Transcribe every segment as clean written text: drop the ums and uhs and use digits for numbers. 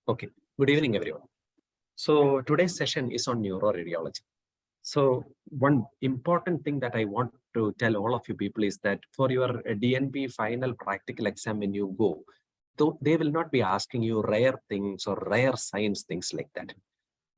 Okay, good evening, everyone. So today's session is on neuroradiology. So one important thing that I want to tell all of you people is that for your DNP final practical exam when you go, though they will not be asking you rare things or rare science things like that.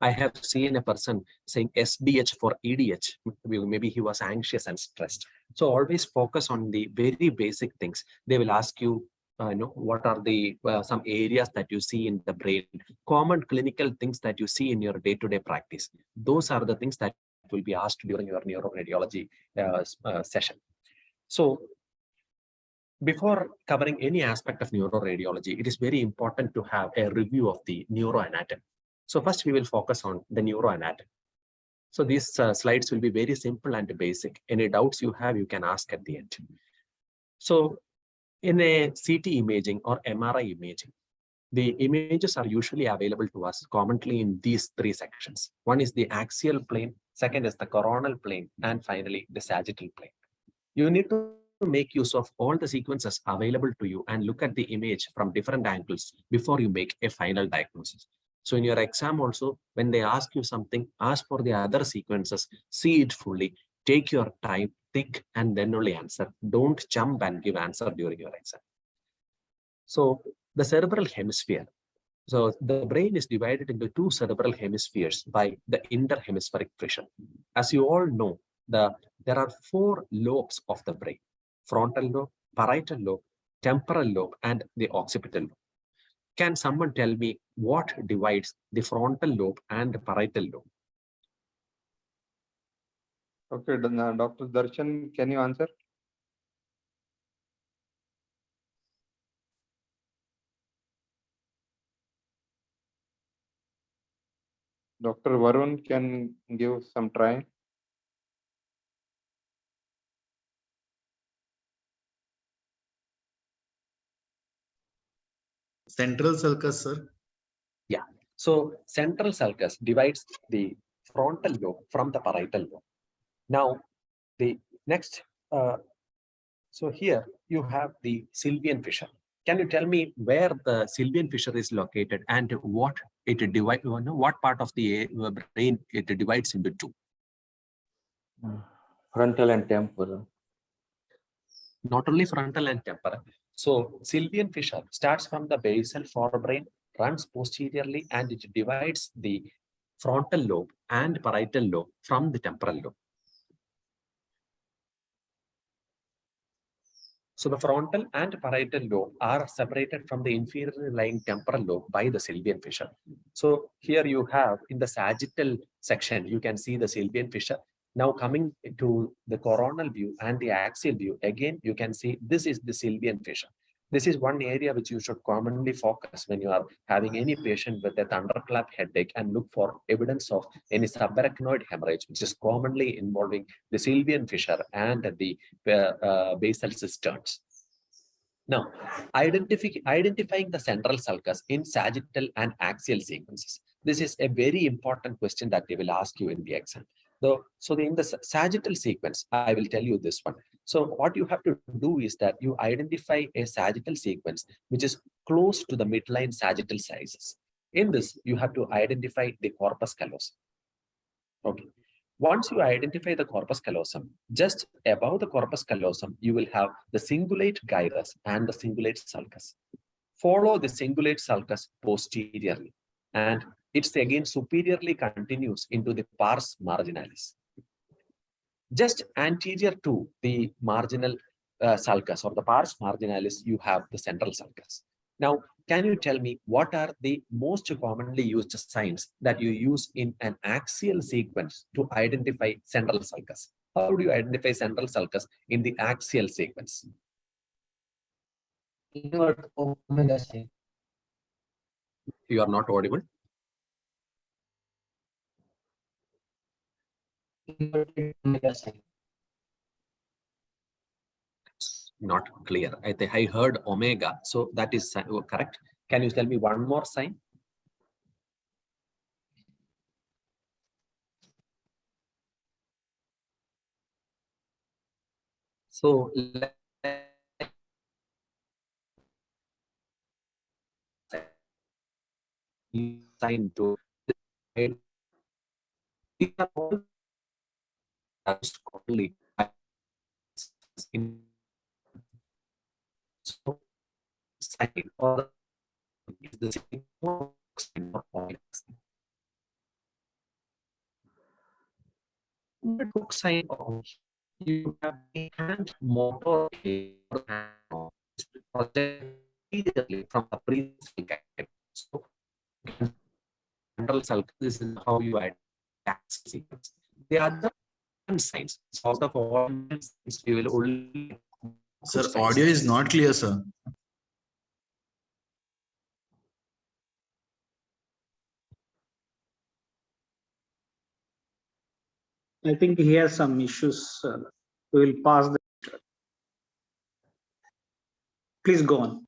I have seen a person saying SDH for EDH. Maybe he was anxious and stressed. So always focus on the very basic things. They will ask you, what are the some areas that you see in the brain, common clinical things that you see in your day-to-day practice. Those are the things that will be asked during your neuroradiology session. So before covering any aspect of neuroradiology, it is very important to have a review of the neuroanatomy. So first we will focus on the neuroanatomy. So these slides will be very simple and basic. Any doubts you have, you can ask at the end. So in a CT imaging or MRI imaging, the images are usually available to us commonly in these three sections. One is the axial plane, second is the coronal plane, and finally the sagittal plane. You need to make use of all the sequences available to you and look at the image from different angles before you make a final diagnosis. So in your exam also, when they ask you something, ask for the other sequences, see it fully, take your time, think, and then only answer. Don't jump and give answer during your exam. So the cerebral hemisphere. So the brain is divided into two cerebral hemispheres by the interhemispheric fissure. As you all know, there are four lobes of the brain: frontal lobe, parietal lobe, temporal lobe, and the occipital lobe. Can someone tell me what divides the frontal lobe and the parietal lobe? Okay, Dr. Darshan, can you answer? Dr. Varun can give some try. Central sulcus, sir. Yeah. So central sulcus divides the frontal lobe from the parietal lobe. Now, the next, so here you have the sylvian fissure. Can you tell me where the sylvian fissure is located and what it divides, what part of the brain it divides into two? Frontal and temporal. Not only frontal and temporal. So sylvian fissure starts from the basal forebrain, runs posteriorly, and it divides the frontal lobe and parietal lobe from the temporal lobe. So the frontal and parietal lobe are separated from the inferiorly lying temporal lobe by the sylvian fissure. So here you have in the sagittal section, you can see the sylvian fissure. Now coming to the coronal view and the axial view, again, you can see this is the sylvian fissure. This is one area which you should commonly focus when you are having any patient with a thunderclap headache and look for evidence of any subarachnoid hemorrhage, which is commonly involving the sylvian fissure and the basal cisterns. Now, identifying the central sulcus in sagittal and axial sequences. This is a very important question that they will ask you in the exam. So in the sagittal sequence, I will tell you this one. So what you have to do is that you identify a sagittal sequence which is close to the midline sagittal sizes. In this, you have to identify the corpus callosum. Okay. Once you identify the corpus callosum, just above the corpus callosum, you will have the cingulate gyrus and the cingulate sulcus. Follow the cingulate sulcus posteriorly, and it's again superiorly continues into the pars marginalis. Just anterior to the marginal sulcus or the pars marginalis, you have the central sulcus. Now, can you tell me what are the most commonly used signs that you use in an axial sequence to identify central sulcus? How do you identify central sulcus in the axial sequence? You are not audible. Not clear. I think I heard omega, so that is correct. Can you tell me one more sign? So sign to these are all only in so sign or is the same sign or omega sign. The hook sign of you have a hand motor immediately from the pre-cell guide. So central cell, this is how you add sequence. The other signs, out of all signs, we will only Sir, audio is not clear, sir. I think he has some issues. We will pass the. Please go on.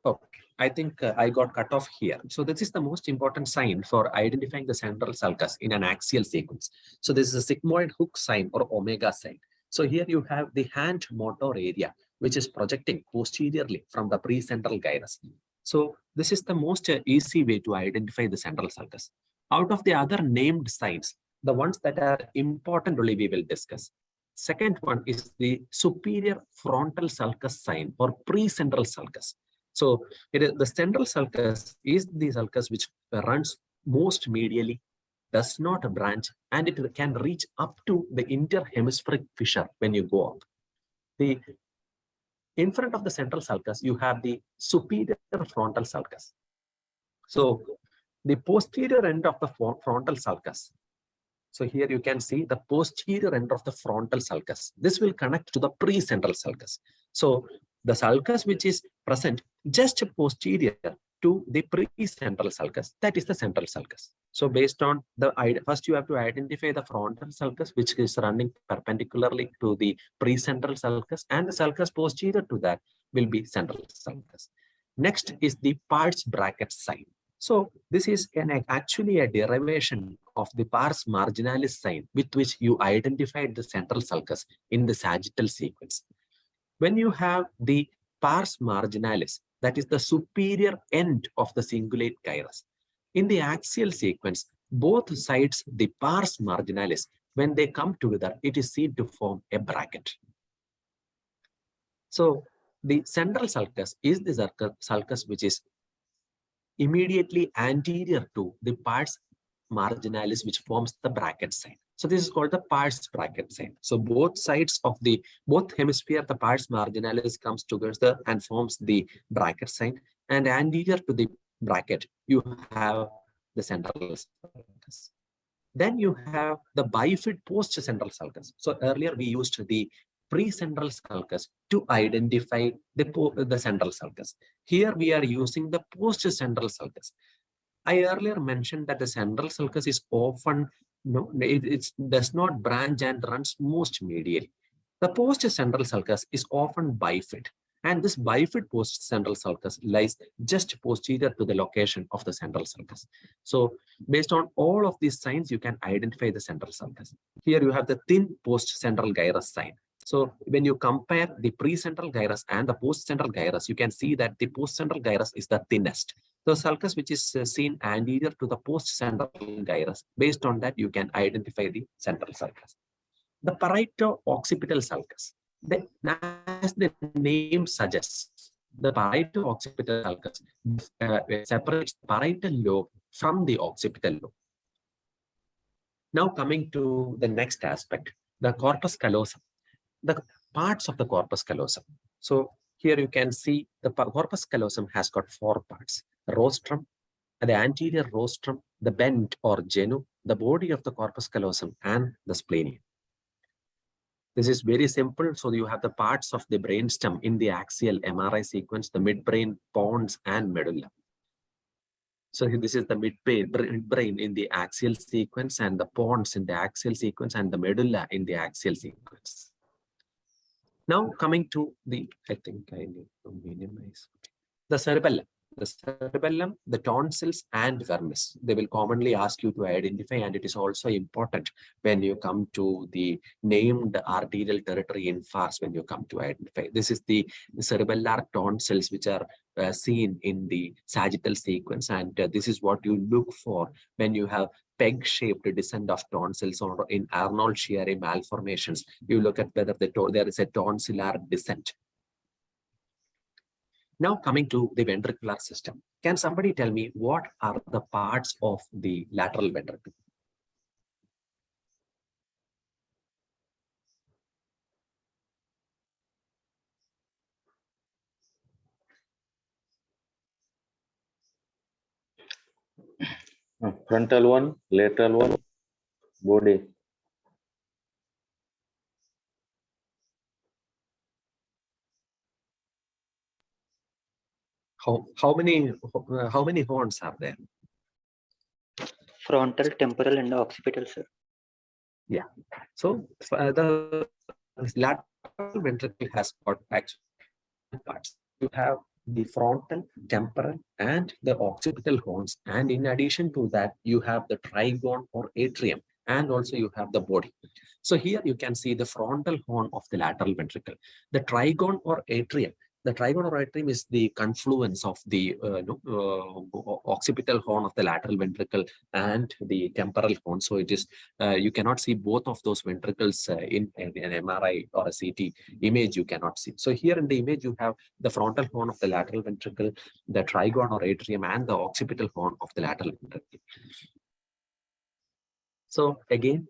Okay, I think I got cut off here. So this is the most important sign for identifying the central sulcus in an axial sequence. So this is a sigmoid hook sign or omega sign. So here you have the hand motor area, which is projecting posteriorly from the precentral gyrus. So this is the most easy way to identify the central sulcus. Out of the other named signs, the ones that are important only we will discuss. Second one is the superior frontal sulcus sign or precentral sulcus. So it is the central sulcus is the sulcus which runs most medially, does not branch, and it can reach up to the interhemispheric fissure when you go up. In front of the central sulcus, you have the superior frontal sulcus. So the posterior end of the frontal sulcus. So here you can see the posterior end of the frontal sulcus. This will connect to the precentral sulcus. So the sulcus which is present just posterior to the precentral sulcus, that is the central sulcus. So based on the first you have to identify the frontal sulcus which is running perpendicularly to the precentral sulcus, and the sulcus posterior to that will be central sulcus. Next is the pars bracket sign. So this is actually a derivation of the pars marginalis sign with which you identified the central sulcus in the sagittal sequence. When you have the pars marginalis, that is the superior end of the cingulate gyrus. In the axial sequence, both sides, the pars marginalis, when they come together, it is seen to form a bracket. So the central sulcus is the sulcus which is immediately anterior to the pars marginalis, which forms the bracket sign. So this is called the pars bracket sign. So both sides of both hemisphere, the pars marginalis comes together and forms the bracket sign. And anterior to the bracket, you have the central sulcus. Then you have the bifid post-central sulcus. So earlier we used the precentral sulcus to identify the central sulcus. Here we are using the post-central sulcus. I earlier mentioned that the central sulcus is often, it does not branch and runs most medially. The post-central sulcus is often bifid, and this bifid post-central sulcus lies just posterior to the location of the central sulcus. So based on all of these signs, you can identify the central sulcus. Here you have the thin post-central gyrus sign. So when you compare the precentral gyrus and the post-central gyrus, you can see that the post-central gyrus is the thinnest. The sulcus which is seen anterior to the post-central gyrus, based on that, you can identify the central sulcus. The parieto-occipital sulcus, as the name suggests, the parieto-occipital sulcus separates the parietal lobe from the occipital lobe. Now coming to the next aspect, the corpus callosum. The parts of the corpus callosum. So here you can see the corpus callosum has got 4 parts: rostrum, the anterior rostrum, the bent or genu, the body of the corpus callosum, and the splenium. This is very simple. So you have the parts of the brainstem in the axial MRI sequence, the midbrain, pons, and medulla. So this is the midbrain in the axial sequence, and the pons in the axial sequence, and the medulla in the axial sequence. Now coming to the, I think I need to minimize the cerebellum. the cerebellum, the tonsils, and vermis. They will commonly ask you to identify, and it is also important when you come to the named arterial territory infarcts when you come to identify. This is the cerebellar tonsils, which are seen in the sagittal sequence, and this is what you look for when you have peg-shaped descent of tonsils, or in Arnold-Chiari malformations. You look at whether there is a tonsillar descent. Now coming to the ventricular system, can somebody tell me what are the parts of the lateral ventricle? Frontal one, lateral one, body. How many horns are there? Frontal, temporal, and occipital, sir. Yeah. So the lateral ventricle has got actually parts. You have the frontal, temporal, and the occipital horns, and in addition to that, you have the trigone or atrium, and also you have the body. So here you can see the frontal horn of the lateral ventricle. The trigone or atrium. The trigone or atrium is the confluence of the occipital horn of the lateral ventricle and the temporal horn. So it is you cannot see both of those ventricles in an MRI or a CT image. You cannot see. So here in the image you have the frontal horn of the lateral ventricle, the trigone or atrium, and the occipital horn of the lateral ventricle. So again,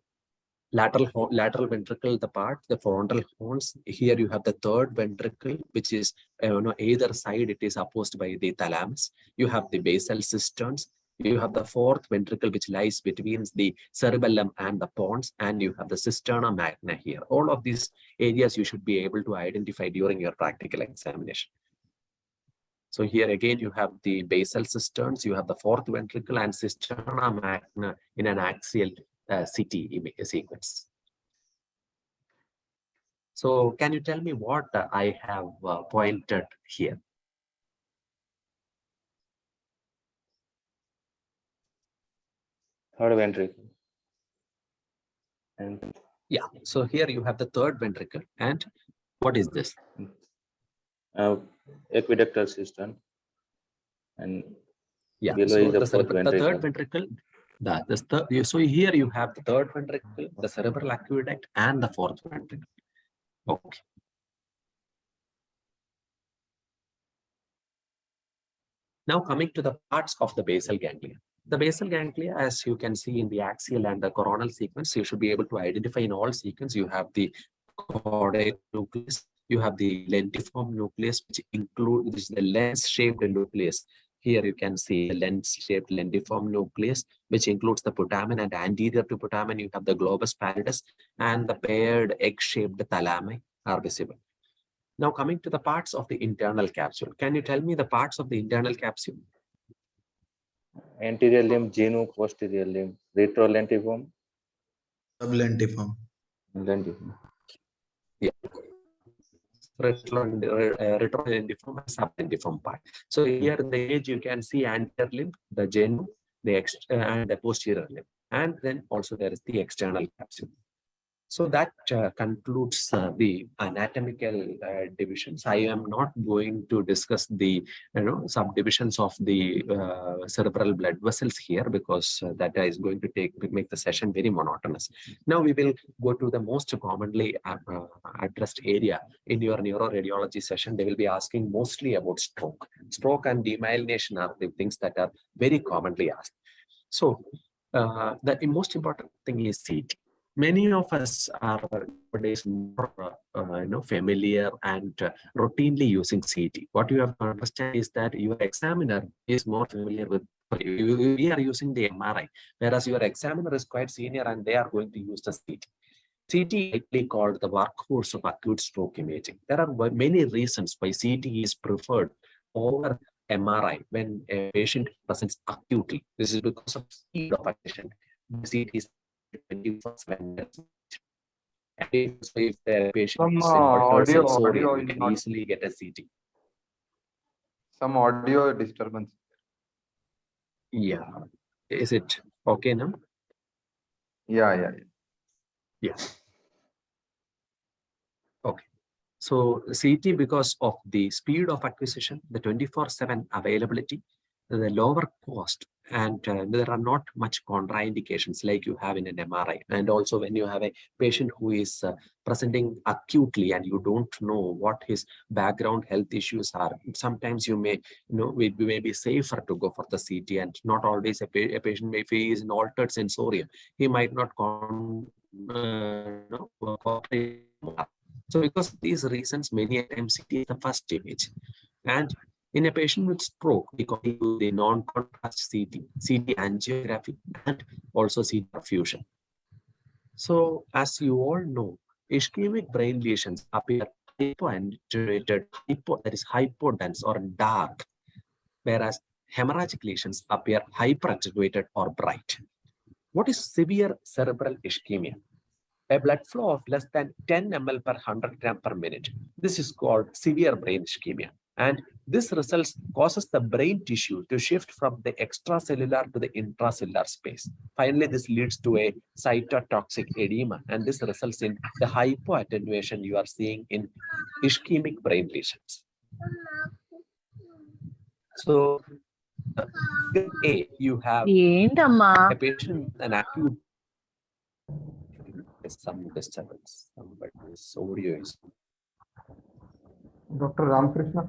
lateral ventricle, the frontal horns. Here you have the third ventricle, which is either side it is opposed by the thalamus. You have the basal cisterns. You have the fourth ventricle, which lies between the cerebellum and the pons, and you have the cisterna magna here. All of these areas you should be able to identify during your practical examination. So here again, you have the basal cisterns, you have the fourth ventricle, and cisterna magna in an axial CT sequence. So can you tell me what I have pointed here? Third ventricle. And Yeah, so here you have the third ventricle, and what is this? aqueductal system. And Yeah, below so is the the fourth ventricle. third ventricle. So here you have the third ventricle, the cerebral aqueduct, and the fourth ventricle. Okay. Now coming to the parts of the basal ganglia. The basal ganglia, as you can see in the axial and the coronal sequence, you should be able to identify in all sequence. You have the caudate nucleus, you have the lentiform nucleus, which is the lens-shaped nucleus. Here you can see the lens-shaped lentiform nucleus, which includes the putamen, and anterior to putamen you have the globus pallidus, and the paired egg-shaped thalami are visible. Now coming to the parts of the internal capsule. Can you tell me the parts of the internal capsule? Anterior limb, genu, posterior limb, retrolentiform, Sublentiform. lentiform. Yeah. Retrolentiform and sublentiform part. So here in the image you can see anterior limb, the genu, and the posterior limb, and then also there is the external capsule. So that concludes the anatomical divisions. I am not going to discuss the subdivisions of the cerebral blood vessels here, because that is going to make the session very monotonous. Now we will go to the most commonly addressed area in your neuroradiology session. They will be asking mostly about stroke. Stroke and demyelination are the things that are very commonly asked. So the most important thing is CT. Many of us are nowadays more familiar and routinely using CT. What you have to understand is that your examiner is more familiar with. We are using the MRI, whereas your examiner is quite senior and they are going to use the CT. CT is likely called the workhorse of acute stroke imaging. There are many reasons why CT is preferred over MRI when a patient presents acutely. This is because of speed of action. CT is 24 minutes. And if the patient is in altered sensory, you can easily get a CT. some audio disturbance. Yeah. Is it okay now? Yeah. Yeah. Okay. So CT, because of the speed of acquisition, the 24/7 availability, the lower cost, and there are not much contraindications like you have in an MRI. And also when you have a patient who is presenting acutely and you don't know what his background health issues are, sometimes you may, it may be safer to go for the CT, and not always a patient may face an altered sensorium. He might not cooperate. So because of these reasons, many times CT is the first image. And in a patient with stroke, we call it the non-contrast CT angiography, and also CT perfusion. So as you all know, ischemic brain lesions appear hypoaccentuated, that is hypodense or dark, whereas hemorrhagic lesions appear hyperaccentuated or bright. What is severe cerebral ischemia? A blood flow of less than 10 ml per 100 gram per minute. This is called severe brain ischemia. And this causes the brain tissue to shift from the extracellular to the intracellular space. Finally, this leads to a cytotoxic edema, and this results in the hypoattenuation you are seeing in ischemic brain lesions. So, A, you have a patient with an acute. Some disturbance. Somebody's audio is. Dr. Ramkrishna?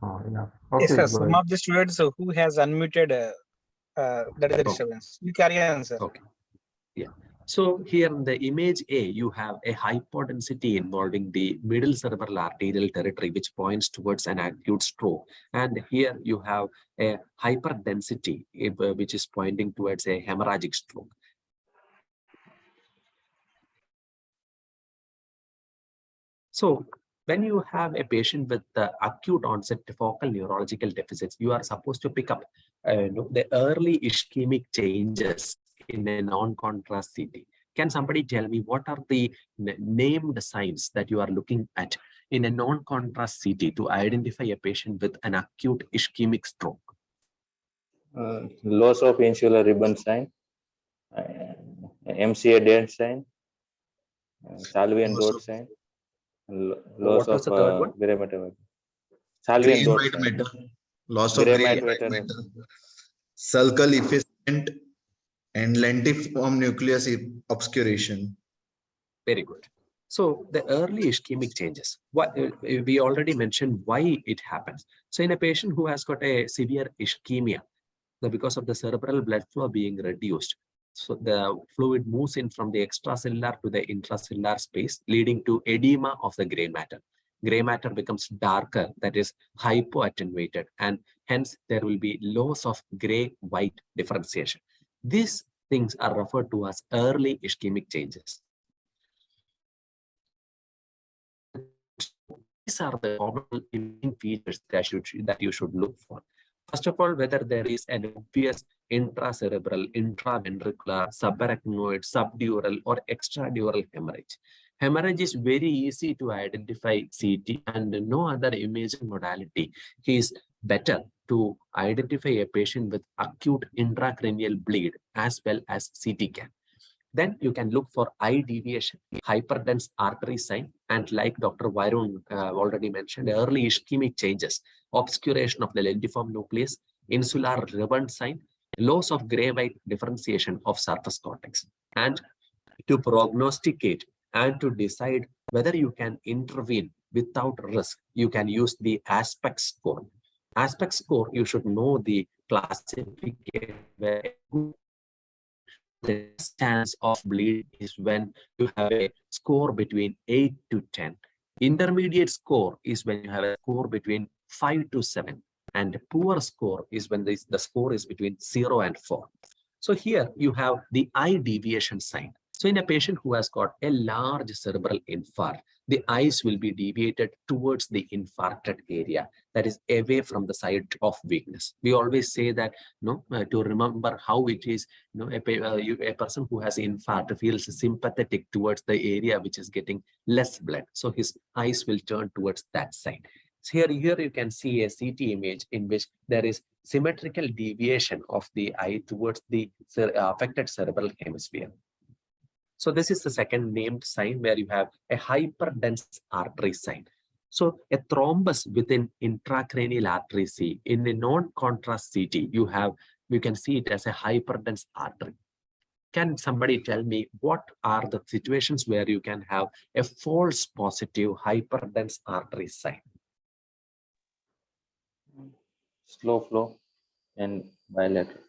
Oh, yeah. Okay, Yes, sir. go Some ahead. of the students who has unmuted, that is the disturbance. You carry on, sir. Okay. Yeah. So here in the image A, you have a hypodensity involving the middle cerebral arterial territory, which points towards an acute stroke. And here you have a hyperdensity, which is pointing towards a hemorrhagic stroke. So when you have a patient with the acute onset focal neurological deficits, you are supposed to pick up the early ischemic changes in a non-contrast CT. Can somebody tell me what are the named signs that you are looking at in a non-contrast CT to identify a patient with an acute ischemic stroke? Loss of insular ribbon sign, MCA dent sign, Salvian Loss dot of- sign, What loss was of the third one? Gray-matter. Salvian Green dot white sign. matter. Loss of Gray grey matter. white matter. Sulcal efficient and lentiform nucleus obscuration. Very good. So the early ischemic changes, what we already mentioned why it happens. So in a patient who has got a severe ischemia, because of the cerebral blood flow being reduced, so the fluid moves in from the extracellular to the intracellular space, leading to edema of the gray matter. Gray matter becomes darker, that is hypoattenuated, and hence there will be loss of gray-white differentiation. These things are referred to as early ischemic changes. These are the common imaging features that you should look for. First of all, whether there is an obvious intracerebral, intraventricular, subarachnoid, subdural, or extradural hemorrhage. Hemorrhage is very easy to identify CT, and no other imaging modality is better to identify a patient with acute intracranial bleed as well as CT can. Then you can look for eye deviation, hyperdense artery sign, and like Dr. Varun already mentioned, early ischemic changes, obscuration of the lentiform nucleus, insular ribbon sign, loss of gray-white differentiation of surface cortex. And to prognosticate and to decide whether you can intervene without risk, you can use the aspect score. Aspect score, you should know the classification where the chance of bleed is when you have a score between 8 to 10. Intermediate score is when you have a score between 5 to 7. And poor score is when the score is between 0 and 4. So here you have the eye deviation sign. So in a patient who has got a large cerebral infarct, the eyes will be deviated towards the infarcted area, that is away from the site of weakness. We always say that to remember how it is, a person who has infarct feels sympathetic towards the area which is getting less blood. So his eyes will turn towards that side. So here you can see a CT image in which there is symmetrical deviation of the eye towards the affected cerebral hemisphere. So this is the second named sign where you have a hyperdense artery sign. So a thrombus within intracranial artery C in a non-contrast CT, you can see it as a hyperdense artery. Can somebody tell me what are the situations where you can have a false positive hyperdense artery sign? Slow flow and bilateral.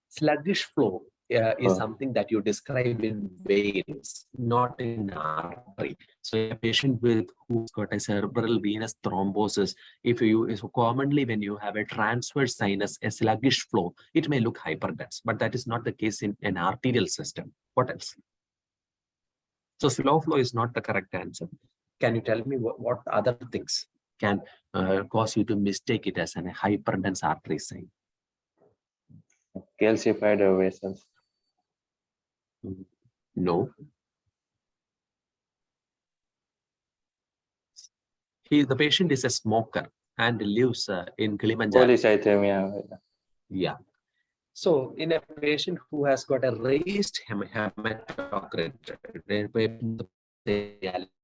Sluggish flow is Oh. something that you describe in veins, not in artery. So a patient who's got a cerebral venous thrombosis, commonly when you have a transverse sinus, a sluggish flow, it may look hyperdense, but that is not the case in an arterial system. What else? So slow flow is not the correct answer. Can you tell me what other things can cause you to mistake it as a hyperdense artery sign? Calcified vessels. No. The patient is a smoker and lives in Kilimanjaro. Polycythemia. Yeah. So in a patient who has got a raised hematocrit,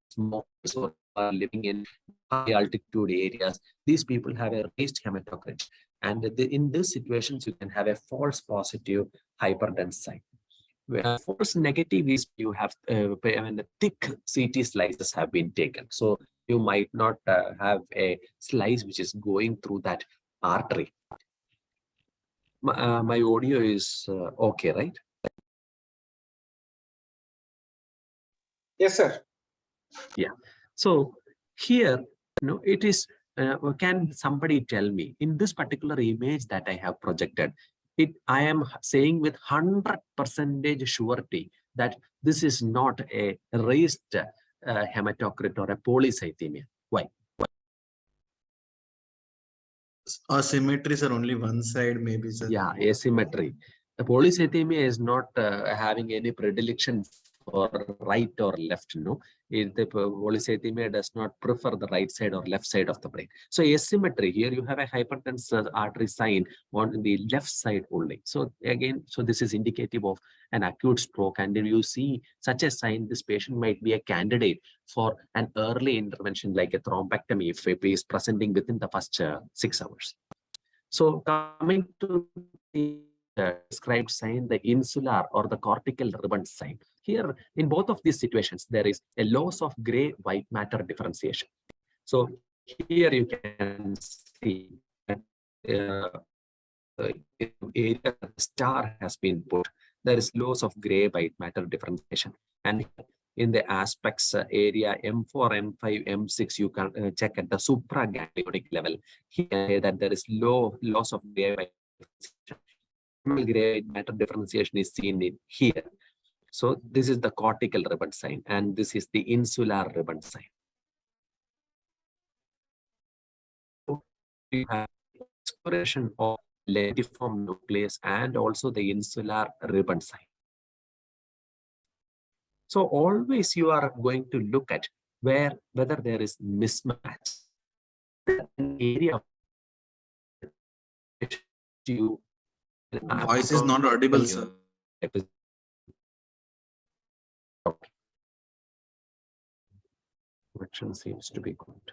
smokers who are living in high altitude areas, these people have a raised hematocrit. And in these situations, you can have a false positive hyperdense sign. False negative is you have thick CT slices have been taken. So you might not have a slice which is going through that artery. My audio is okay, right? Yes, sir. Yeah. So here, it is, can somebody tell me in this particular image that I have projected, I am saying with 100% surety that this is not a raised hematocrit or a polycythemia. Why? Asymmetries are only one side, maybe, sir. Yeah, asymmetry. The polycythemia is not having any predilection for right or left. No, the polycythemia does not prefer the right side or left side of the brain. So asymmetry, here you have a hypertense artery sign on the left side only. So again, so this is indicative of an acute stroke. And if you see such a sign, this patient might be a candidate for an early intervention like a thrombectomy if it is presenting within the first 6 hours. So coming to the described sign, the insular or the cortical ribbon sign. Here, in both of these situations, there is a loss of gray-white matter differentiation. So here you can see that area star has been put. There is loss of gray-white matter differentiation. And in the aspects area M4, M5, M6, you can check at the supraganglionic level. Here that there is loss of gray-white matter differentiation is seen in here. So this is the cortical ribbon sign, and this is the insular ribbon sign. So you have exploration of lentiform nucleus and also the insular ribbon sign. So always you are going to look at whether there is mismatch. An area you Voice is not audible, sir. Connection seems to be good.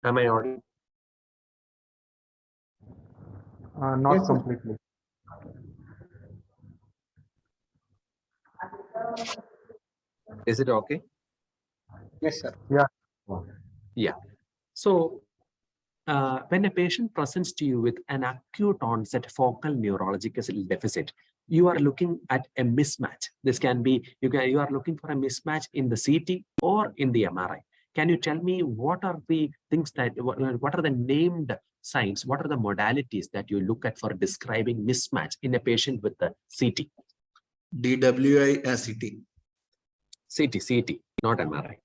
Am I audible? Not Yes, sir. completely. Is it okay? Yes, sir. Yeah. So when a patient presents to you with an acute onset focal neurological deficit, you are looking at a mismatch. This can be, you are looking for a mismatch in the CT or in the MRI. Can you tell me what are the things that, what are the named signs, what are the modalities that you look at for describing mismatch in a patient with the CT? DWI CT. CT, not MRI.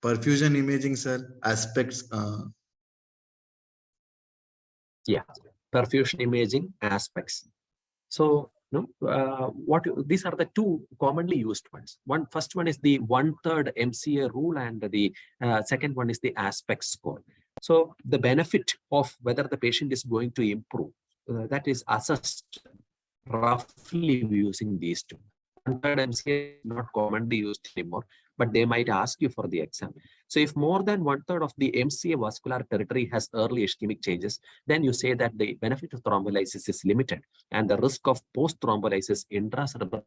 Perfusion imaging, sir. Aspects. Yeah. perfusion imaging aspects. So, these are the two commonly used ones. First one is the 1/3 MCA rule, and the second one is the aspect score. So the benefit of whether the patient is going to improve, that is assessed roughly using these two. 1/3 MCA is not commonly used anymore, but they might ask you for the exam. So if more than 1/3 of the MCA vascular territory has early ischemic changes, then you say that the benefit of thrombolysis is limited and the risk of post-thrombolysis intracerebral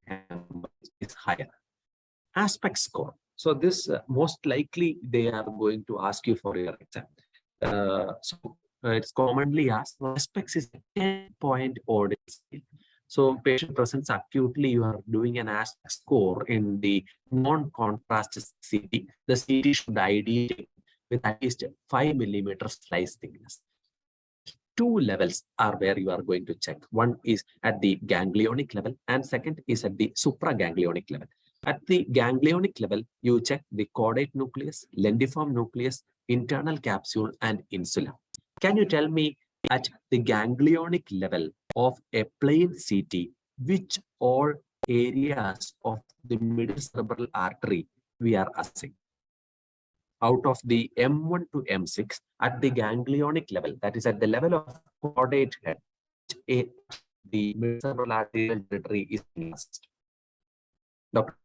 hemorrhage is higher. Aspect score. So this most likely they are going to ask you for your exam. It's commonly asked. Aspects is a 10-point ordinal scale. So patient presents acutely, you are doing an aspect score in the non-contrast CT. The CT should ideate with at least 5 mm slice thickness. Two levels are where you are going to check. One is at the ganglionic level and second is at the supraganglionic level. At the ganglionic level, you check the caudate nucleus, lentiform nucleus, internal capsule, and insula. Can you tell me at the ganglionic level of a plain CT, which all areas of the middle cerebral artery we are assessing? Out of the M1 to M6 at the ganglionic level, that is at the level of caudate head, the middle cerebral arterial territory is assessed. Doctor.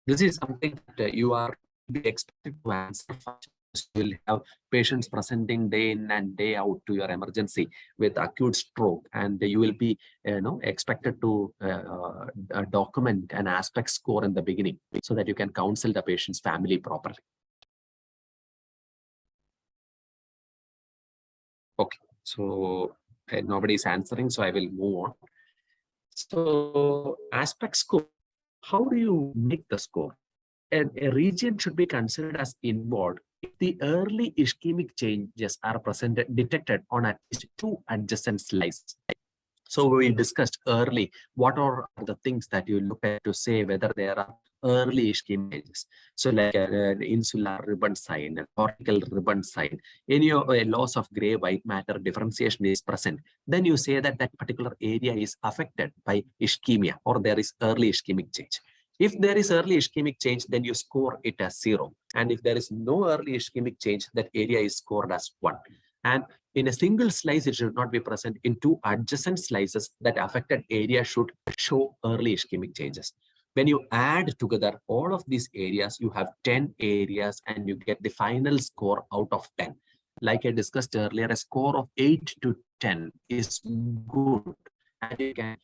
This is something that you are expected to answer first. You will have patients presenting day in and day out to your emergency with acute stroke, and you will be expected to document an aspect score in the beginning so that you can counsel the patient's family properly. Okay, so nobody is answering, so I will move on. So aspect score, how do you make the score? And a region should be considered as involved if the early ischemic changes are detected on at least two adjacent slices. So we discussed early what are the things that you look at to say whether there are early ischemic changes. So like an insular ribbon sign, a cortical ribbon sign, any loss of gray white matter differentiation is present, then you say that that particular area is affected by ischemia or there is early ischemic change. If there is early ischemic change, then you score it as 0. And if there is no early ischemic change, that area is scored as 1. And in a single slice, it should not be present. In two adjacent slices, that affected area should show early ischemic changes. When you add together all of these areas, you have 10 areas and you get the final score out of 10. Like I discussed earlier, a score of 8 to 10 is good. And you can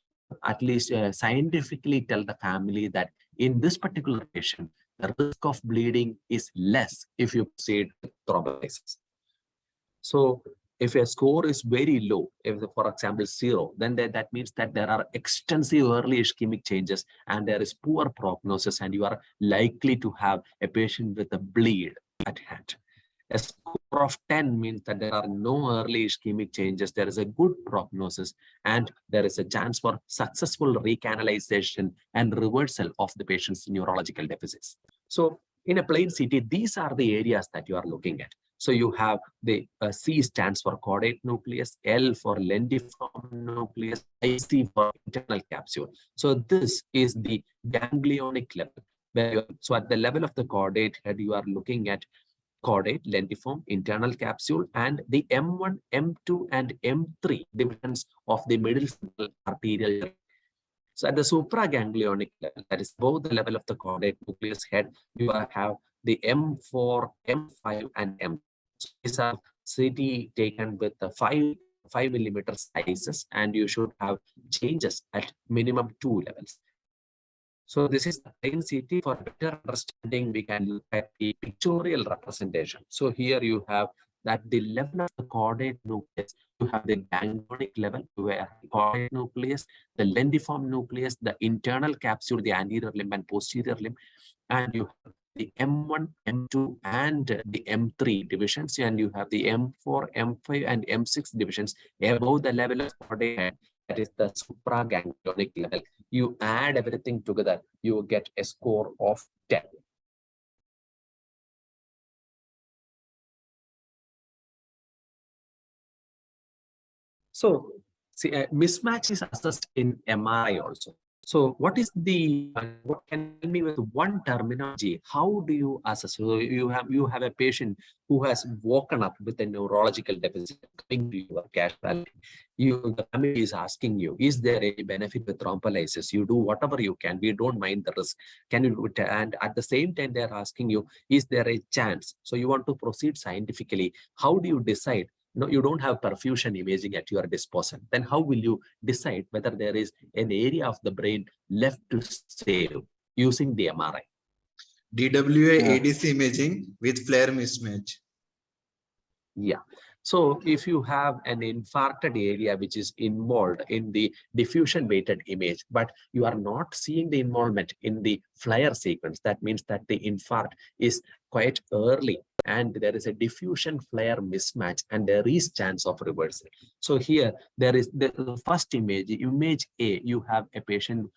at least scientifically tell the family that in this particular patient, the risk of bleeding is less if you proceed with thrombolysis. So if a score is very low, if for example 0, then that means that there are extensive early ischemic changes and there is poor prognosis and you are likely to have a patient with a bleed at hand. A score of 10 means that there are no early ischemic changes, there is a good prognosis, and there is a chance for successful recanalization and reversal of the patient's neurological deficits. So in a plain CT, these are the areas that you are looking at. So you have the C stands for caudate nucleus, L for lentiform nucleus, IC for internal capsule. So this is the ganglionic level. So at the level of the caudate head, you are looking at caudate, lentiform, internal capsule, and the M1, M2, and M3 divisions of the middle arterial. So at the supraganglionic level, that is above the level of the caudate nucleus head, you have the M4, M5, and M. So these are CT taken with the 5 mm sizes, and you should have changes at minimum 2 levels. So this is the plain CT. For better understanding, we can look at the pictorial representation. So here you have that the level of the caudate nucleus, you have the ganglionic level where the caudate nucleus, the lentiform nucleus, the internal capsule, the anterior limb and posterior limb, and you have the M1, M2, and the M3 divisions, and you have the M4, M5, and M6 divisions above the level of caudate head. that is the supraganglionic level. You add everything together, you get a score of 10. So, see, a mismatch is assessed in MRI also. So, what is the what can you tell me with one terminology? How do you assess? So you have a patient who has woken up with a neurological deficit coming to your casualty. The family is asking you, is there any benefit with thrombolysis? You do whatever you can. We don't mind the risk. Can you do it? And at the same time, they're asking you, is there a chance? So you want to proceed scientifically. How do you decide? No, you don't have perfusion imaging at your disposal. Then how will you decide whether there is an area of the brain left to save using the MRI? DWA ADC imaging with flare mismatch. Yeah. So if you have an infarcted area which is involved in the diffusion weighted image, but you are not seeing the involvement in the flare sequence, that means that the infarct is quite early and there is a diffusion flare mismatch and there is chance of reversal. So here there is the first image A, you have a patient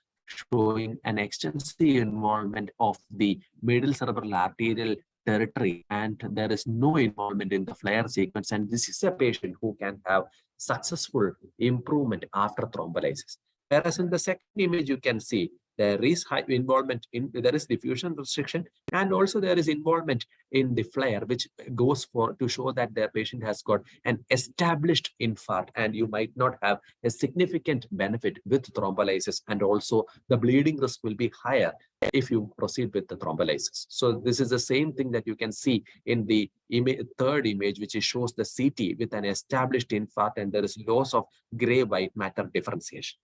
showing an extensive involvement of the middle cerebral arterial territory and there is no involvement in the flare sequence, and this is a patient who can have successful improvement after thrombolysis. Whereas in the second image you can see there is high involvement in, there is diffusion restriction and also there is involvement in the flare, which goes for to show that the patient has got an established infarct and you might not have a significant benefit with thrombolysis, and also the bleeding risk will be higher if you proceed with the thrombolysis. So this is the same thing that you can see in the third image, which shows the CT with an established infarct and there is loss of gray white matter differentiation.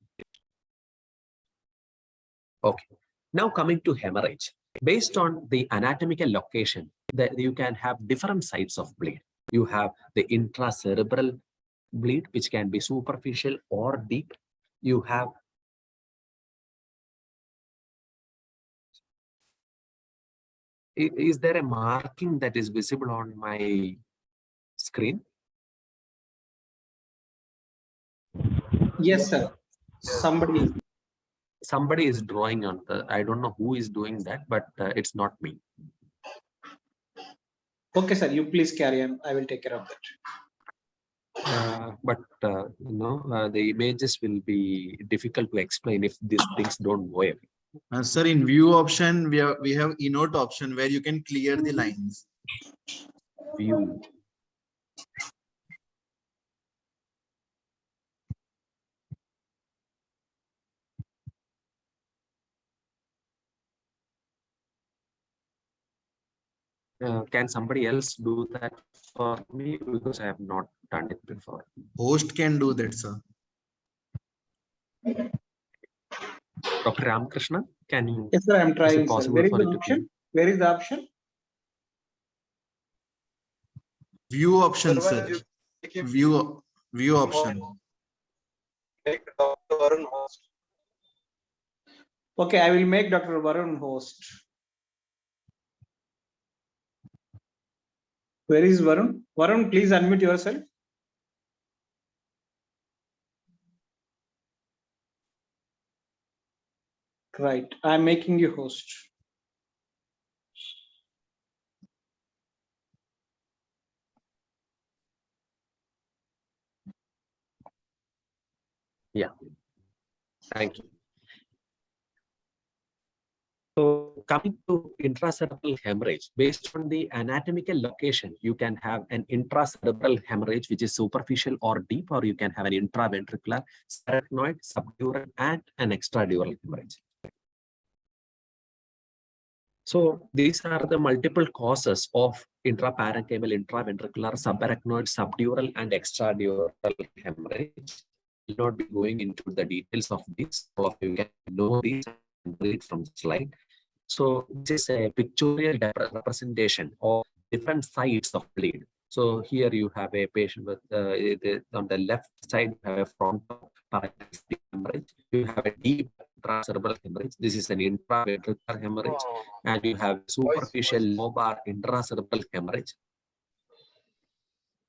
Okay, now coming to hemorrhage. Based on the anatomical location, you can have different sites of bleed. You have the intracerebral bleed, which can be superficial or deep. You have is there a marking that is visible on my screen? Yes, sir. Somebody is drawing on the, I don't know who is doing that, but it's not me. Okay, sir, you please carry on. I will take care of that. But the images will be difficult to explain if these things don't go away. Sir, in view option, we have ENOTE option where you can clear the lines. View. Can somebody else do that for me? Because I have not done it before. Host can do that, sir. Dr. Ramakrishna, can you? Yes, sir, I am trying, sir. Possible Where is for the you to option? Where is the option? View option, sir. View option. Okay, I will make Dr. Varun host. Where is Varun? Varun, please unmute yourself. Right, I am making you host. Yeah, thank you. So coming to intracerebral hemorrhage, based on the anatomical location, you can have an intracerebral hemorrhage, which is superficial or deep, or you can have an intraventricular, arachnoid, subdural, and an extradural hemorrhage. So these are the multiple causes of intraparenchymal, intraventricular, subarachnoid, subdural, and extradural hemorrhage. I will not be going into the details of this. All of you can know these and read from the slide. So this is a pictorial representation of different sites of bleed. So here you have a patient with on the left side you have a frontal parenchymal hemorrhage. You have a deep intracerebral hemorrhage. This is an intraventricular hemorrhage, and you have superficial lobar intracerebral hemorrhage.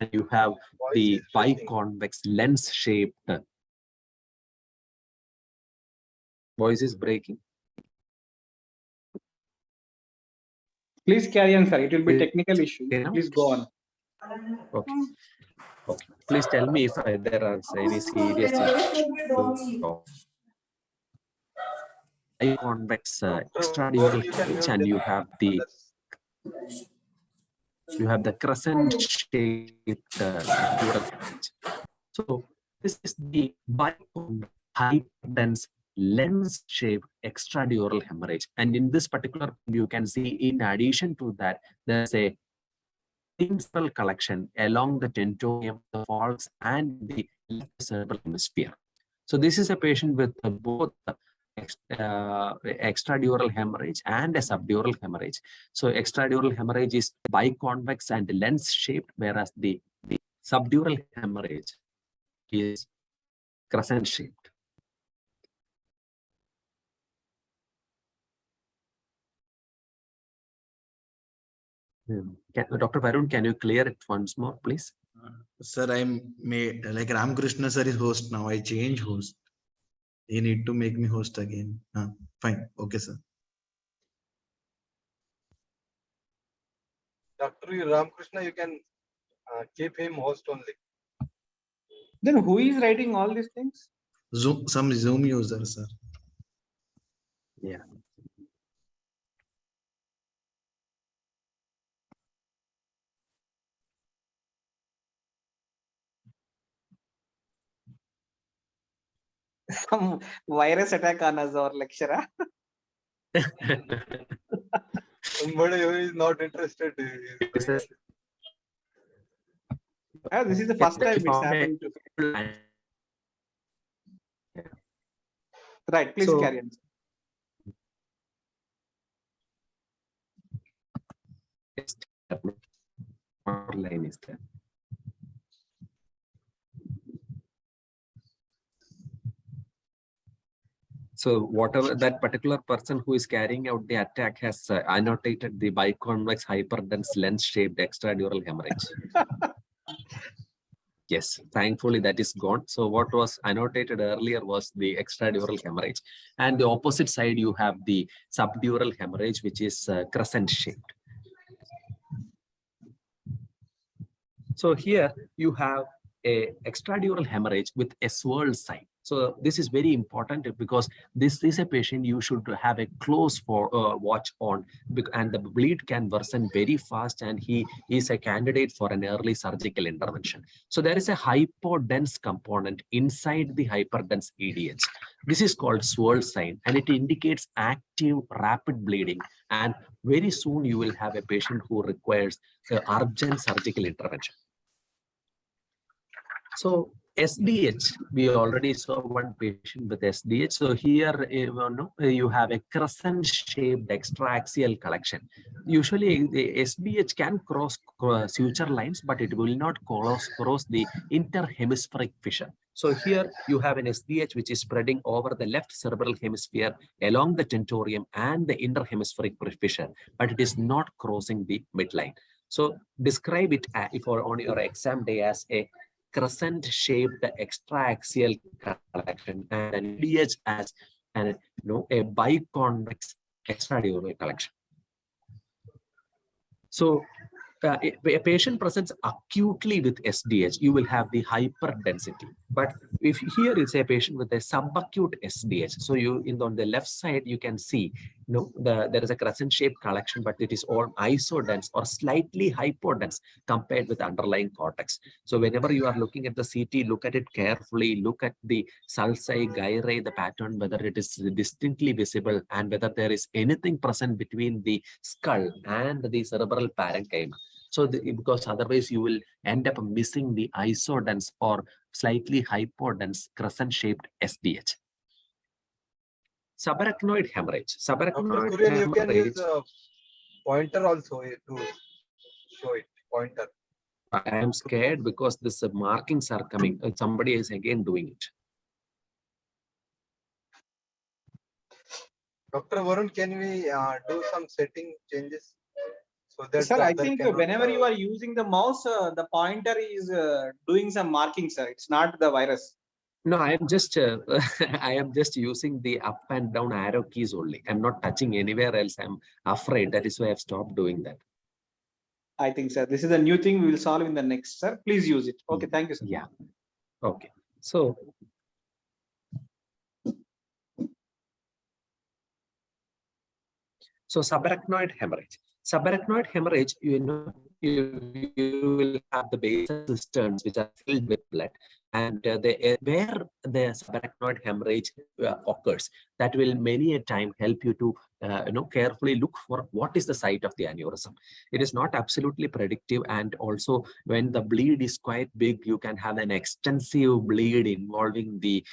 And you have the biconvex lens-shaped Voice is breaking. Please carry on, sir. It will be Please- technical issue. Okay, now? Please go on. Okay. Okay. Please tell me if there are any serious issues of convex extradural hemorrhage, and you have the crescent shaped subdural hemorrhage. So this is the biconvex hyperdense lens shaped extradural hemorrhage, and in this particular you can see, in addition to that, there's a central collection along the tentorium, the falls, and the left cerebral hemisphere. So this is a patient with both extradural hemorrhage and a subdural hemorrhage. So extradural hemorrhage is biconvex and lens shaped, whereas the subdural hemorrhage is crescent shaped. Dr. Varun, can you clear it once more, please? Sir, I'm made like Ramakrishna sir is host now. I change host. You need to make me host again. Fine. Okay, sir. Dr. Ramakrishna, you can keep him host only. Then who is writing all these things? Zoom, some Zoom user, sir. Yeah. Some virus attack on us, our lecturer. Somebody who is not interested. This is This is the first time it's happened to. Right, please So- carry on. line is there. So whatever that particular person who is carrying out the attack has annotated the biconvex hyperdense lens shaped extradural hemorrhage. Yes, thankfully that is gone. So what was annotated earlier was the extradural hemorrhage, and the opposite side you have the subdural hemorrhage, which is crescent shaped. So here you have a extradural hemorrhage with a swirl sign. So this is very important because this is a patient you should have a close watch on, and the bleed can worsen very fast, and he is a candidate for an early surgical intervention. So there is a hypodense component inside the hyperdense EDH. This is called swirl sign, and it indicates active rapid bleeding, and very soon you will have a patient who requires urgent surgical intervention. So SDH, we already saw one patient with SDH. So here you have a crescent-shaped extraaxial collection. Usually the SDH can cross suture lines, but it will not cross the interhemispheric fissure. So here you have an SDH which is spreading over the left cerebral hemisphere along the tentorium and the interhemispheric fissure, but it is not crossing the midline. So describe it if on your exam day as a crescent-shaped extraaxial collection, and an EDH as a biconvex extradural collection. So a patient presents acutely with SDH, you will have the hyperdensity. But if here is a patient with a subacute SDH, so on the left side you can see there is a crescent-shaped collection, but it is all isodense or slightly hypodense compared with underlying cortex. So whenever you are looking at the CT, look at it carefully, look at the sulci, gyri, the pattern, whether it is distinctly visible and whether there is anything present between the skull and the cerebral parenchyma. So because otherwise you will end up missing the isodense or slightly hypodense crescent-shaped SDH. Subarachnoid hemorrhage. Subarachnoid Kurian, you can hemorrhage. use a pointer also to show it. Pointer. I am scared because this markings are coming. Somebody is again doing it. Dr. Varun, can we do some setting changes? So that Sir, the I other think cannot, whenever you are using the mouse, the pointer is doing some marking, sir. It's not the virus. No, I am just I am just using the up and down arrow keys only. I'm not touching anywhere else. I'm afraid. That is why I've stopped doing that. I think, sir, this is a new thing we will solve in the next, sir. Please use it. Okay, thank you, sir. Yeah. Okay. So subarachnoid hemorrhage. Subarachnoid hemorrhage, you will have the basal cisterns which are filled with blood, and where the subarachnoid hemorrhage occurs, that will many a time help you to carefully look for what is the site of the aneurysm. It is not absolutely predictive, and also when the bleed is quite big, you can have an extensive bleed involving the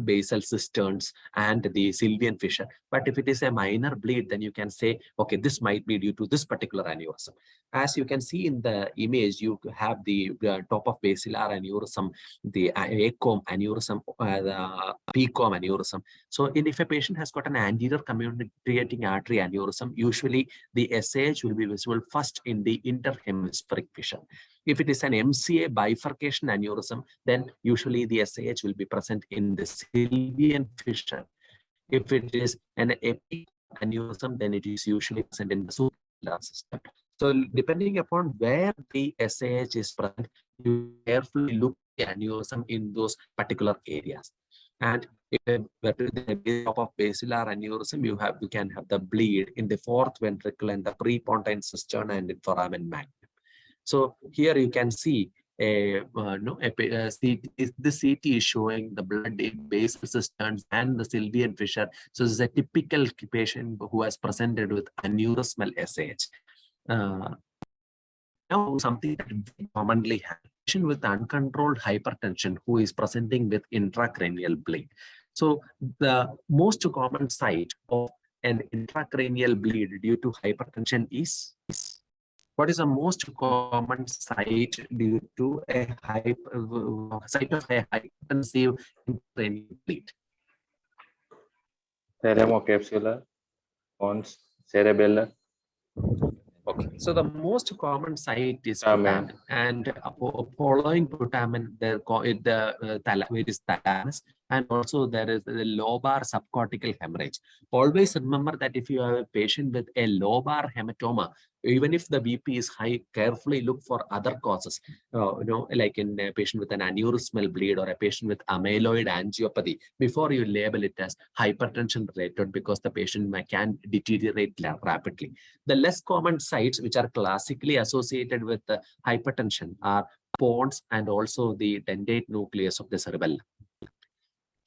basal cisterns and the sylvian fissure. But if it is a minor bleed, then you can say, okay, this might be due to this particular aneurysm. As you can see in the image, you have the top of basilar aneurysm, the acom aneurysm, the pcom aneurysm. So if a patient has got an anterior communicating artery aneurysm, usually the SAH will be visible first in the interhemispheric fissure. If it is an MCA bifurcation aneurysm, then usually the SAH will be present in the sylvian fissure. If it is an epic aneurysm, then it is usually present in the suprapubic system. So depending upon where the SAH is present, you carefully look at the aneurysm in those particular areas. And if the top of basilar aneurysm, you can have the bleed in the fourth ventricle and the prepontine cistern and in foramen magnum. So here you can see the CT is showing the blood in basal cisterns and the sylvian fissure. So this is a typical patient who has presented with aneurysmal SAH. Now, something that commonly happens with uncontrolled hypertension who is presenting with intracranial bleed. So the most common site of an intracranial bleed due to hypertension is, what is the most common site due to a site of a hypertensive intracranial bleed? Ceremocapsular, pons, cerebellar. Okay, so the most common site is Putamen. putamen, and following putamen, it is thalamus, and also there is the lobar subcortical hemorrhage. Always remember that if you have a patient with a lobar hematoma, even if the BP is high, carefully look for other causes. Like in a patient with an aneurysmal bleed or a patient with amyloid angiopathy, before you label it as hypertension related, because the patient can deteriorate rapidly. The less common sites which are classically associated with hypertension are pons and also the dentate nucleus of the cerebellum.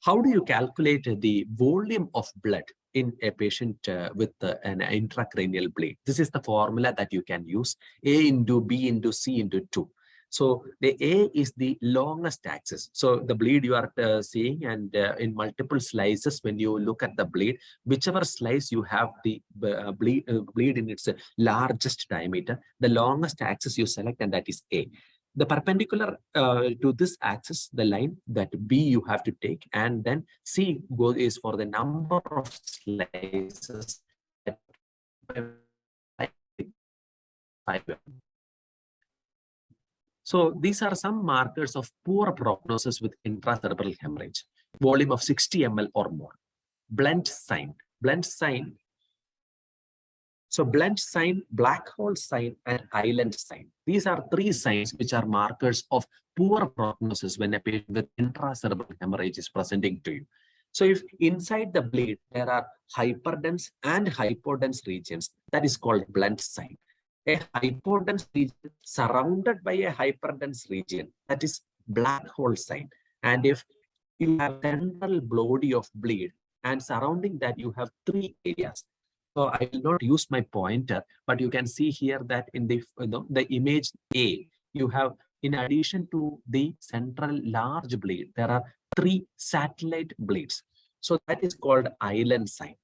How do you calculate the volume of blood in a patient with an intracranial bleed? This is the formula that you can use: A into B into C into 2. So the A is the longest axis. So the bleed you are seeing, and in multiple slices, when you look at the bleed, whichever slice you have the bleed in its largest diameter, the longest axis you select, and that is A. The perpendicular to this axis, the line that B you have to take, and then C is for the number of slices. So these are some markers of poor prognosis with intracerebral hemorrhage. Volume of 60 ml or more. Blend sign. Blend sign. So blend sign, black hole sign, and island sign. These are three signs which are markers of poor prognosis when a patient with intracerebral hemorrhage is presenting to you. So if inside the bleed there are hyperdense and hypodense regions, that is called blend sign. A hypodense region surrounded by a hyperdense region, that is black hole sign. And if you have central body of bleed, and surrounding that you have three areas. So I will not use my pointer, but you can see here that in the image A, you have, in addition to the central large bleed, there are three satellite bleeds. So that is called island sign.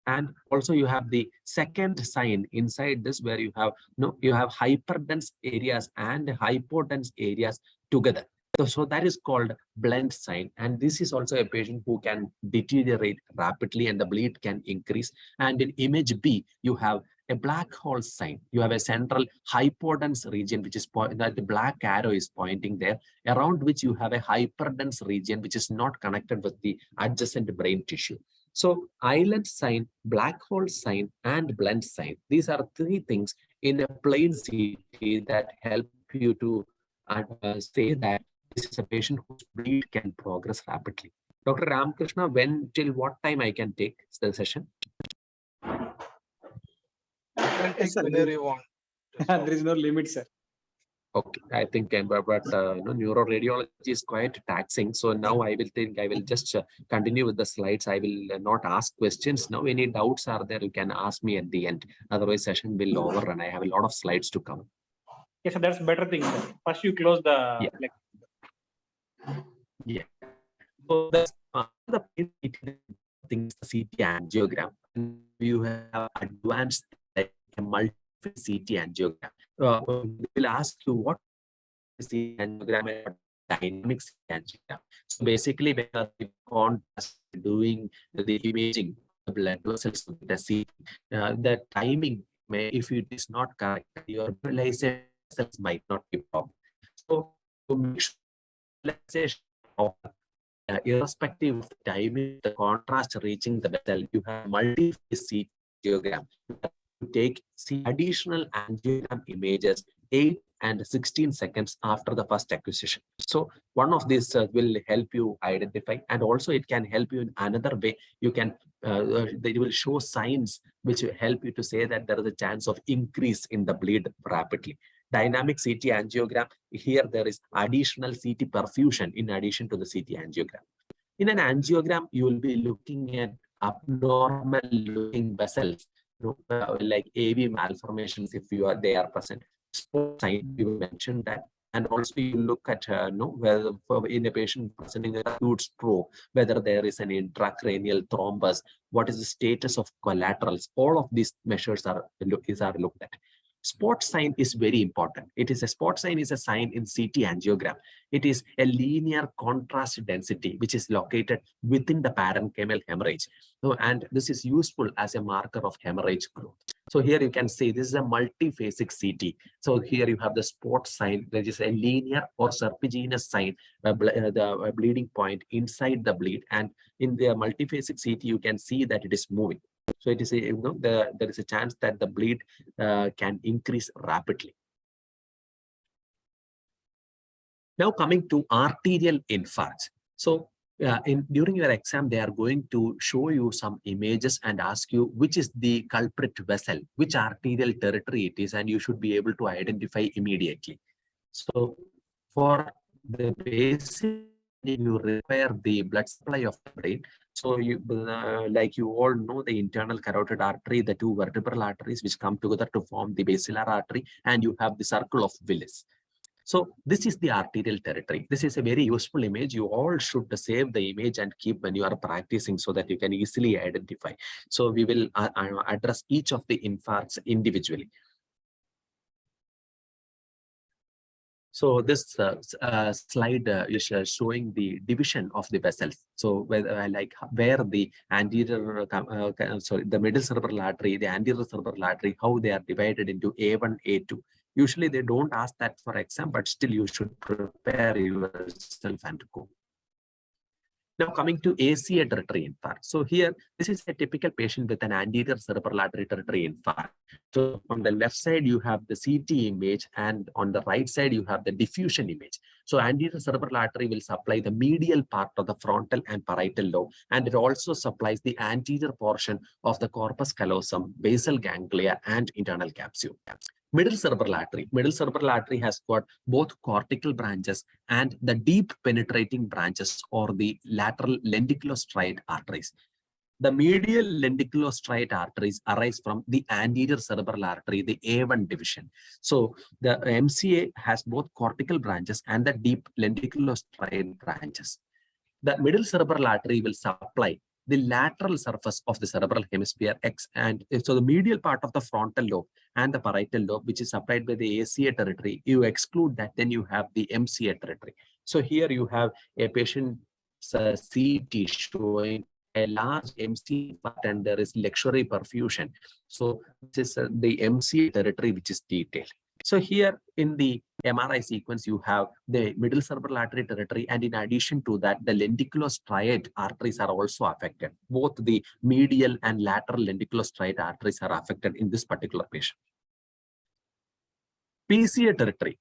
And also you have the second sign inside this, where you have hyperdense areas and hypodense areas together. So that is called blend sign. And this is also a patient who can deteriorate rapidly and the bleed can increase. And in image B, you have a black hole sign. You have a central hypodense region, which is that the black arrow is pointing there, around which you have a hyperdense region, which is not connected with the adjacent brain tissue. So island sign, black hole sign, and blend sign. These are three things in a plain CT that help you to say that this is a patient whose bleed can progress rapidly. Dr. Ramakrishna, when till what time I can take the session? You can take Sir, whenever you want. There is no limit, sir. Okay, I think, but neuroradiology is quite taxing. So now I will just continue with the slides. I will not ask questions now. Any doubts are there, you can ask me at the end. Otherwise, session will overrun. I have a lot of slides to come. Yes, sir, that's better thing, sir. First you close the Yeah. lecture. Yeah. So that's the things, the CT angiogram. You have advanced like a multi-phase CT angiogram. We will ask you what is the angiogram and dynamic CT angiogram. So basically, when you are contrast doing the imaging of blood vessels with the CT, the timing may, if it is not correct, your visualization might not be proper. So to make sure visualization irrespective of the timing, the contrast reaching the vessel, you have multi-phase CT angiogram. You take additional angiogram images 8 and 16 seconds after the first acquisition. So one of these will help you identify, and also it can help you in another way. You can they will show signs which will help you to say that there is a chance of increase in the bleed rapidly. Dynamic CT angiogram, here there is additional CT perfusion in addition to the CT angiogram. In an angiogram, you will be looking at abnormal looking vessels, like AV malformations if they are present. Spot sign, you mentioned that. And also you look at whether in a patient presenting an acute stroke, whether there is an intracranial thrombus, what is the status of collaterals. All of these measures are looked at. Spot sign is very important. A spot sign is a sign in CT angiogram. It is a linear contrast density which is located within the parenchymal hemorrhage. So, and this is useful as a marker of hemorrhage growth. So here you can see this is a multiphasic CT. So here you have the spot sign, there is a linear or serpiginous sign, the bleeding point inside the bleed, and in the multiphasic CT you can see that it is moving. So it is there is a chance that the bleed can increase rapidly. Now coming to arterial infarcts. So during your exam, they are going to show you some images and ask you which is the culprit vessel, which arterial territory it is, and you should be able to identify immediately. So for the basic, you require the blood supply of the brain. So you, like you all know, the internal carotid artery, the two vertebral arteries which come together to form the basilar artery, and you have the circle of Willis. So this is the arterial territory. This is a very useful image. You all should save the image and keep when you are practicing so that you can easily identify. So we will address each of the infarcts individually. So this slide is showing the division of the vessels. So where the anterior, the middle cerebral artery, the anterior cerebral artery, how they are divided into A1, A2. Usually they don't ask that for exam, but still you should prepare yourself and go. Now coming to ACA territory infarct. So here, this is a typical patient with an anterior cerebral artery territory infarct. So on the left side, you have the CT image, and on the right side, you have the diffusion image. So anterior cerebral artery will supply the medial part of the frontal and parietal lobe, and it also supplies the anterior portion of the corpus callosum, basal ganglia, and internal capsule. Middle cerebral artery has got both cortical branches and the deep penetrating branches, or the lateral lenticulostriate arteries. The medial lenticulostriate arteries arise from the anterior cerebral artery, the A1 division. So the MCA has both cortical branches and the deep lenticulostriate branches. The middle cerebral artery will supply the lateral surface of the cerebral hemisphere X, and so the medial part of the frontal lobe and the parietal lobe, which is supplied by the ACA territory. You exclude that, then you have the MCA territory. So here you have a patient CT showing a large MC infarct and there is luxury perfusion. So this is the MC territory which is detailed. So here in the MRI sequence, you have the middle cerebral artery territory, and in addition to that, the lenticulostriate arteries are also affected. Both the medial and lateral lenticulostriate arteries are affected in this particular patient. PCA territory,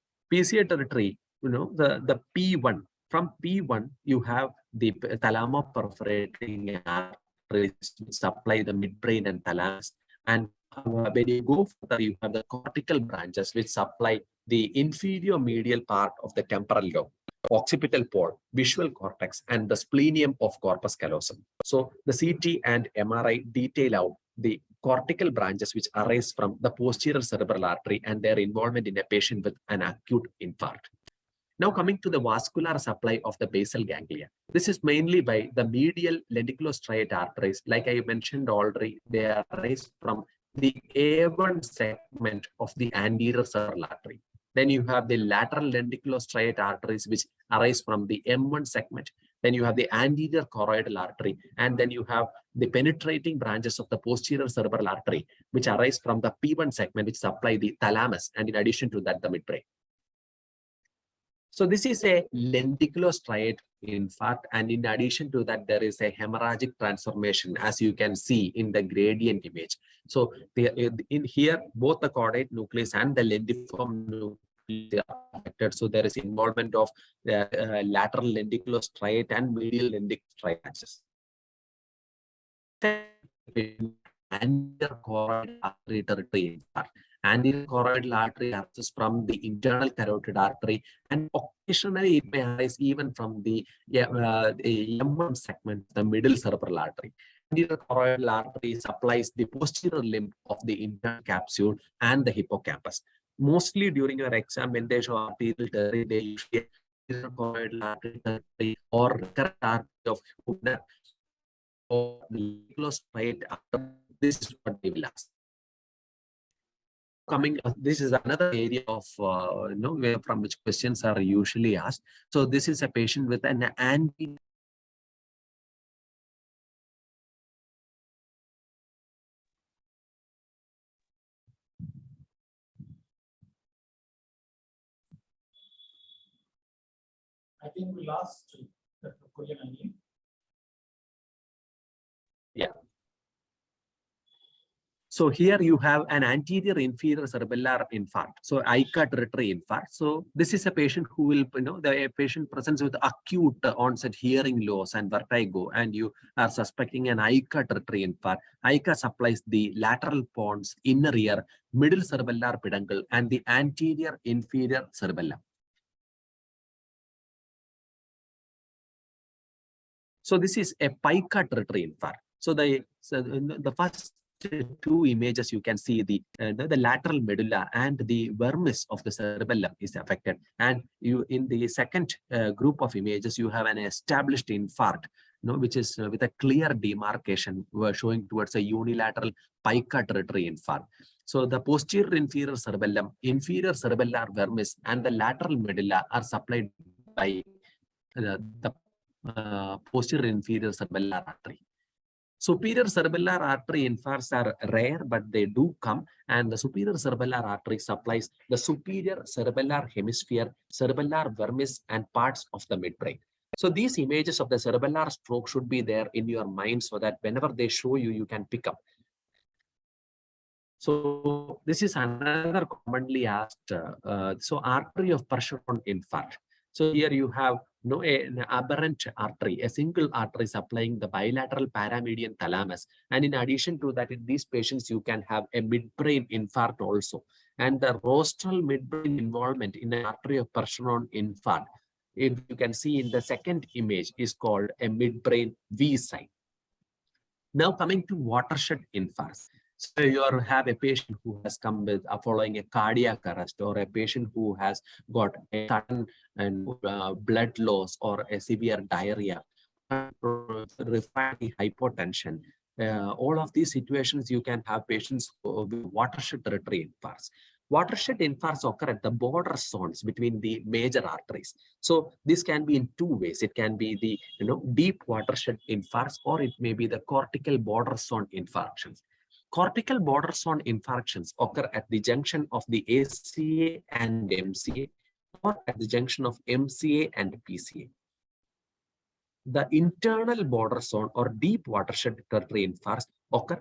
the P1. From P1, you have the thalamoperforating arteries which supply the midbrain and thalamus. And when you go further, you have the cortical branches which supply the inferior medial part of the temporal lobe, occipital pole, visual cortex, and the splenium of corpus callosum. So the CT and MRI detail out the cortical branches which arise from the posterior cerebral artery and their involvement in a patient with an acute infarct. Now coming to the vascular supply of the basal ganglia. This is mainly by the medial lenticulostriate arteries. Like I mentioned already, they arise from the A1 segment of the anterior cerebral artery. Then you have the lateral lenticulostriate arteries which arise from the M1 segment. Then you have the anterior choroidal artery, and then you have the penetrating branches of the posterior cerebral artery which arise from the P1 segment which supply the thalamus, and in addition to that, the midbrain. So this is a lenticulostriate infarct, and in addition to that, there is a hemorrhagic transformation, as you can see in the gradient image. So in here, both the caudate nucleus and the lentiform nucleus are affected. So there is involvement of the lateral lenticulostriate and medial lenticulostriate branches. Anterior choroidal artery territory infarct. Anterior choroidal artery arises from the internal carotid artery, and occasionally it may arise even from the M1 segment, the middle cerebral artery. Anterior choroidal artery supplies the posterior limb of the internal capsule and the hippocampus. Mostly during your exam, when they show arterial territory, they usually anterior choroidal artery territory or recurrent artery of Hubner or the lenticulostriate artery. This is what they will ask. This is another area of where from which questions are usually asked. So this is a patient with an anterior. I think we lost Dr. Kurian again. Yeah. So here you have an anterior inferior cerebellar infarct. So ICA territory infarct. So this is a patient who will, the patient presents with acute onset hearing loss and vertigo, and you are suspecting an ICA territory infarct. ICA supplies the lateral pons, inner ear, middle cerebellar peduncle, and the anterior inferior cerebellum. So this is a pica territory infarct. So the first two images, you can see the lateral medulla and the vermis of the cerebellum is affected, and you in the second group of images you have an established infarct, which is with a clear demarcation showing towards a unilateral pica territory infarct. So the posterior inferior cerebellum, inferior cerebellar vermis, and the lateral medulla are supplied by the posterior inferior cerebellar artery. Superior cerebellar artery infarcts are rare, but they do come, and the superior cerebellar artery supplies the superior cerebellar hemisphere, cerebellar vermis, and parts of the midbrain. So these images of the cerebellar stroke should be there in your mind so that whenever they show you, you can pick up. So this is another commonly asked, so artery of Percheron infarct. So here you have an aberrant artery, a single artery supplying the bilateral paramedian thalamus. And in addition to that, in these patients, you can have a midbrain infarct also. And the rostral midbrain involvement in an artery of Percheron infarct, if you can see in the second image, is called a midbrain V sign. Now coming to watershed infarcts. So you have a patient who has come with following a cardiac arrest, or a patient who has got a sudden and blood loss or a severe diarrhea, refractory hypotension. All of these situations, you can have patients with watershed territory infarcts. Watershed infarcts occur at the border zones between the major arteries. So this can be in two ways. It can be the deep watershed infarcts, or it may be the cortical border zone infarctions. Cortical border zone infarctions occur at the junction of the ACA and MCA, or at the junction of MCA and PCA. The internal border zone or deep watershed tertiary infarcts occur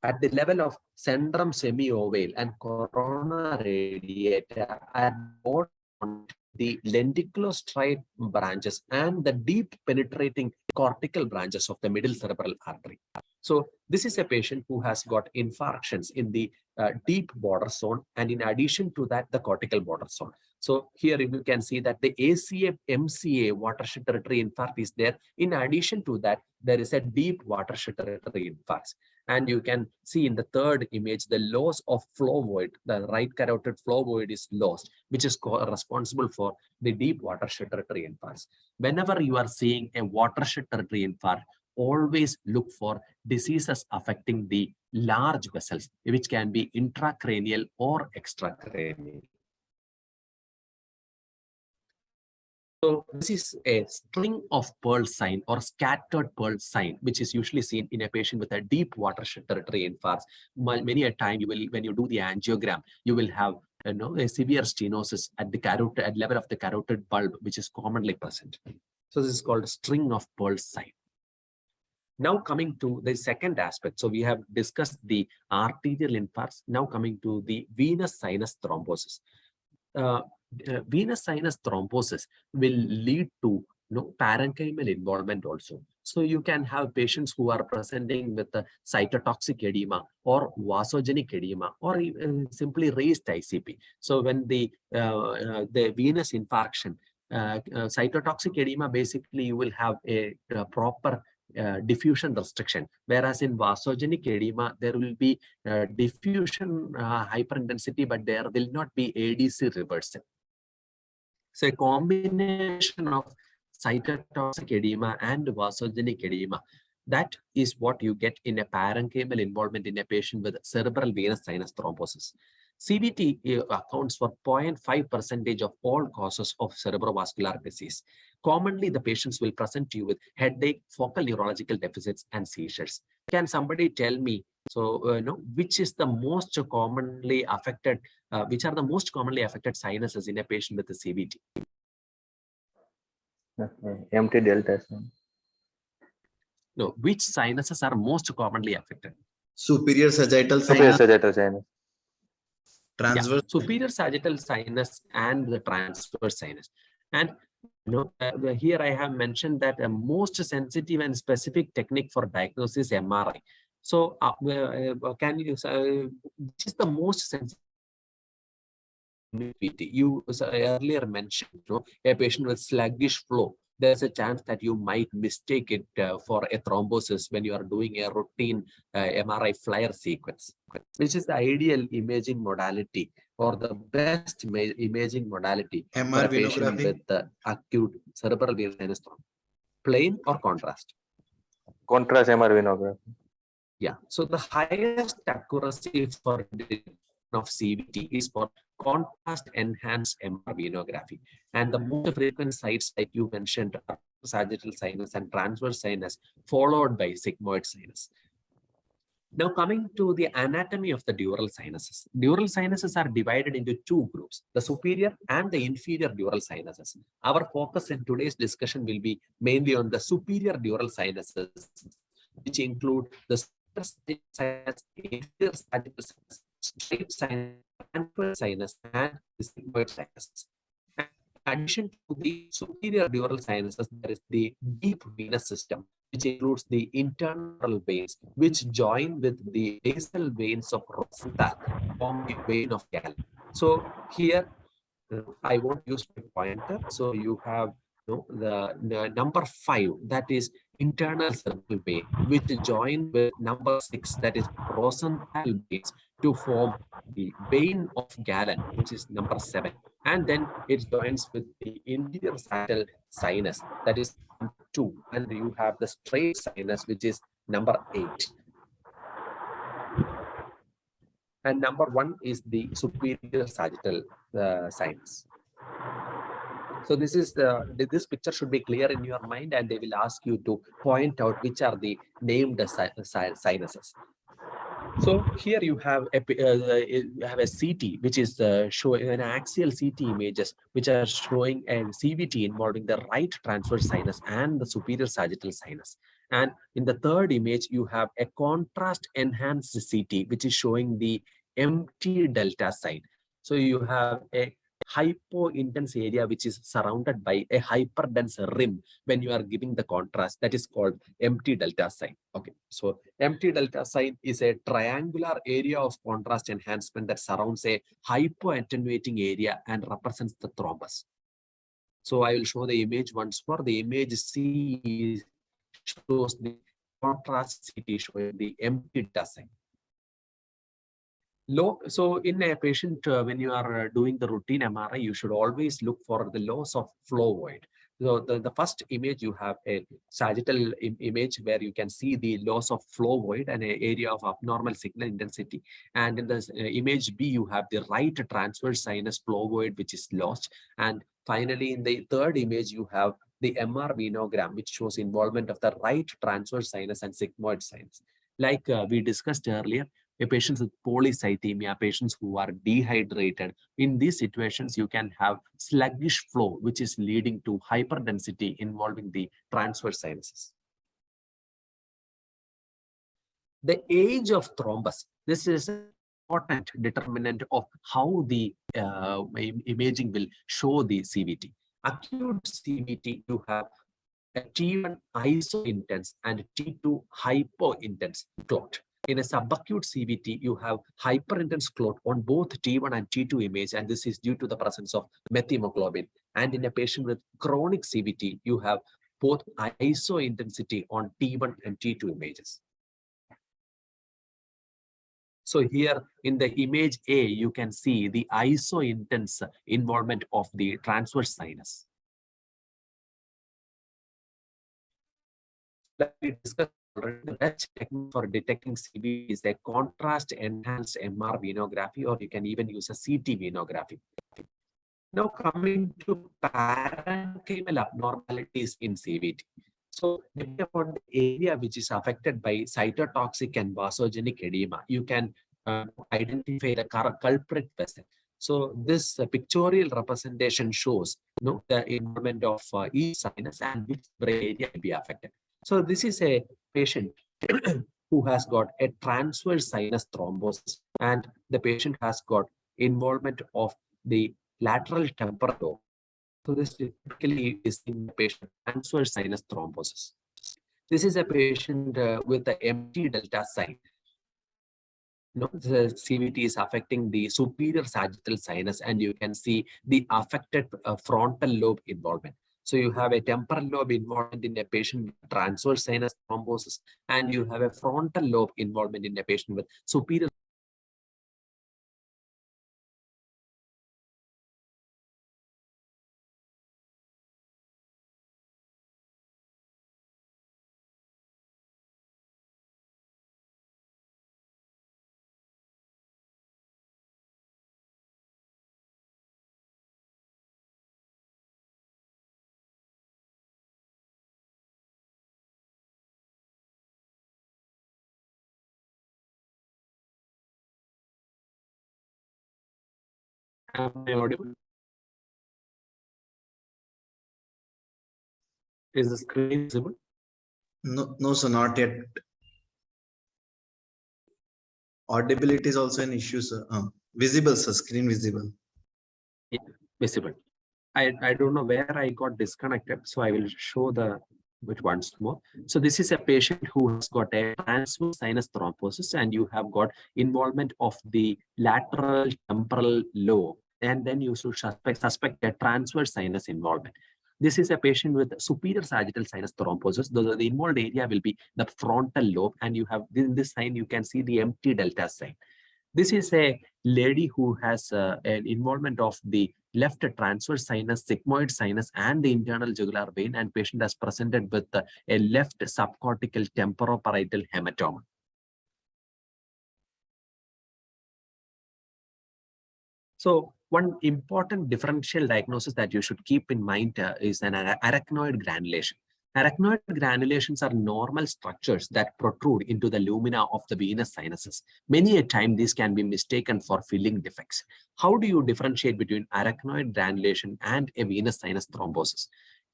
at the level of centrum semi-ovale and corona radiata at both the lenticulostriate branches and the deep penetrating cortical branches of the middle cerebral artery. So this is a patient who has got infarctions in the deep border zone, and in addition to that, the cortical border zone. So here you can see that the ACA-MCA watershed tertiary infarct is there. In addition to that, there is a deep watershed tertiary infarct. And you can see in the third image, the loss of flow void, the right carotid flow void is lost, which is responsible for the deep watershed tertiary infarct. Whenever you are seeing a watershed tertiary infarct, always look for diseases affecting the large vessels, which can be intracranial or extracranial. So this is a string of pearl sign or scattered pearl sign, which is usually seen in a patient with a deep watershed tertiary infarct. Many a time you will, when you do the angiogram, you will have a severe stenosis at the carotid, at level of the carotid bulb, which is commonly present. So this is called a string of pearl sign. Now coming to the second aspect. So we have discussed the arterial infarcts. Now coming to the venous sinus thrombosis. Venous sinus thrombosis will lead to parenchymal involvement also. So you can have patients who are presenting with a cytotoxic edema or vasogenic edema, or even simply raised ICP. So when the venous infarction, cytotoxic edema, basically you will have a proper diffusion restriction, whereas in vasogenic edema there will be diffusion hyperintensity, but there will not be ADC reversal. So a combination of cytotoxic edema and vasogenic edema, that is what you get in a parenchymal involvement in a patient with cerebral venous sinus thrombosis. CVT accounts for 0.5% of all causes of cerebrovascular disease. Commonly, the patients will present to you with headache, focal neurological deficits, and seizures. Can somebody tell me, which is the most commonly affected, which are the most commonly affected sinuses in a patient with a CVT? Empty delta. No, which sinuses are most commonly affected? Superior sagittal Superior sinus, sagittal sinus. transverse. Superior sagittal sinus and the transverse sinus. And here I have mentioned that a most sensitive and specific technique for diagnosis MRI. So can you which is the most sensitive? You earlier mentioned a patient with sluggish flow. There's a chance that you might mistake it for a thrombosis when you are doing a routine MRI flare sequence, which is the ideal imaging modality or the best imaging modality for a patient with acute cerebral venous sinus thrombosis. Plain or contrast? Contrast MR venography. Yeah. So the highest accuracy for of CVT is for contrast enhanced MR venography, and the most frequent sites like you mentioned are sagittal sinus and transverse sinus, followed by sigmoid sinus. Now coming to the anatomy of the dural sinuses. Dural sinuses are divided into two groups, the superior and the inferior dural sinuses. Our focus in today's discussion will be mainly on the superior dural sinuses, which include the sinus, inferior sagittal sinus, straight sinus, transverse sinus, and the sigmoid sinus. In addition to the superior dural sinuses, there is the deep venous system, which includes the internal veins, which join with the basal veins of Rosenthal, form the vein of Gallen. So here, I won't use my pointer. So you have the number 5, that is internal cerebral vein, which join with number 6, that is Rosenthal veins, to form the vein of Gallen, which is number 7. And then it joins with the inferior sagittal sinus, that is number 2. And you have the straight sinus, which is number 8. And number 1 is the superior sagittal sinus. So this picture should be clear in your mind, and they will ask you to point out which are the named sinuses. So here you have a CT, which is showing an axial CT images, which are showing a CVT involving the right transverse sinus and the superior sagittal sinus. And in the third image, you have a contrast enhanced CT, which is showing the empty delta sign. So you have a hypo-intense area which is surrounded by a hyperdense rim when you are giving the contrast. That is called empty delta sign. Okay, so empty delta sign is a triangular area of contrast enhancement that surrounds a hypo-attenuating area and represents the thrombus. So I will show the image once more. The image C shows the contrast CT showing the empty delta sign. So in a patient, when you are doing the routine MRI, you should always look for the loss of flow void. So the first image, you have a sagittal image where you can see the loss of flow void and an area of abnormal signal intensity. And in the image B, you have the right transverse sinus flow void, which is lost. And finally, in the third image, you have the MR venogram, which shows involvement of the right transverse sinus and sigmoid sinus. Like we discussed earlier, patients with polycythemia, patients who are dehydrated. In these situations, you can have sluggish flow, which is leading to hyperdensity involving the transverse sinuses. The age of thrombus. This is an important determinant of how the imaging will show the CVT. Acute CVT, you have a T1 iso-intense and T2 hypo-intense clot. In a subacute CVT, you have hyperintense clot on both T1 and T2 image, and this is due to the presence of methemoglobin. And in a patient with chronic CVT, you have both iso-intensity on T1 and T2 images. So here in the image A, you can see the iso-intense involvement of the transverse sinus. Like we discussed already, the best technique for detecting CVT is a contrast-enhanced MR venography, or you can even use a CT venography. Now coming to parenchymal abnormalities in CVT. So depending upon the area which is affected by cytotoxic and vasogenic edema, you can identify the culprit vessel. So this pictorial representation shows the involvement of each sinus and which brain area will be affected. So this is a patient who has got a transverse sinus thrombosis, and the patient has got involvement of the lateral temporal lobe. So this typically is in the patient transverse sinus thrombosis. This is a patient with the empty delta sign. The CVT is affecting the superior sagittal sinus, and you can see the affected frontal lobe involvement. So you have a temporal lobe involvement in a patient with transverse sinus thrombosis, and you have a frontal lobe involvement in a patient with superior. Am I audible? Is the screen visible? No, sir, not yet. Audibility is also an issue, sir. Visible, sir, screen visible. Yeah, visible. I don't know where I got disconnected, so I will show the which once more. So this is a patient who has got a transverse sinus thrombosis, and you have got involvement of the lateral temporal lobe, and then you should suspect a transverse sinus involvement. This is a patient with superior sagittal sinus thrombosis. The involved area will be the frontal lobe, and you have in this sign you can see the empty delta sign. This is a lady who has an involvement of the left transverse sinus, sigmoid sinus, and the internal jugular vein, and patient has presented with a left subcortical temporoparietal hematoma. So one important differential diagnosis that you should keep in mind is an arachnoid granulation. Arachnoid granulations are normal structures that protrude into the lumina of the venous sinuses. Many a time, these can be mistaken for filling defects. How do you differentiate between arachnoid granulation and a venous sinus thrombosis?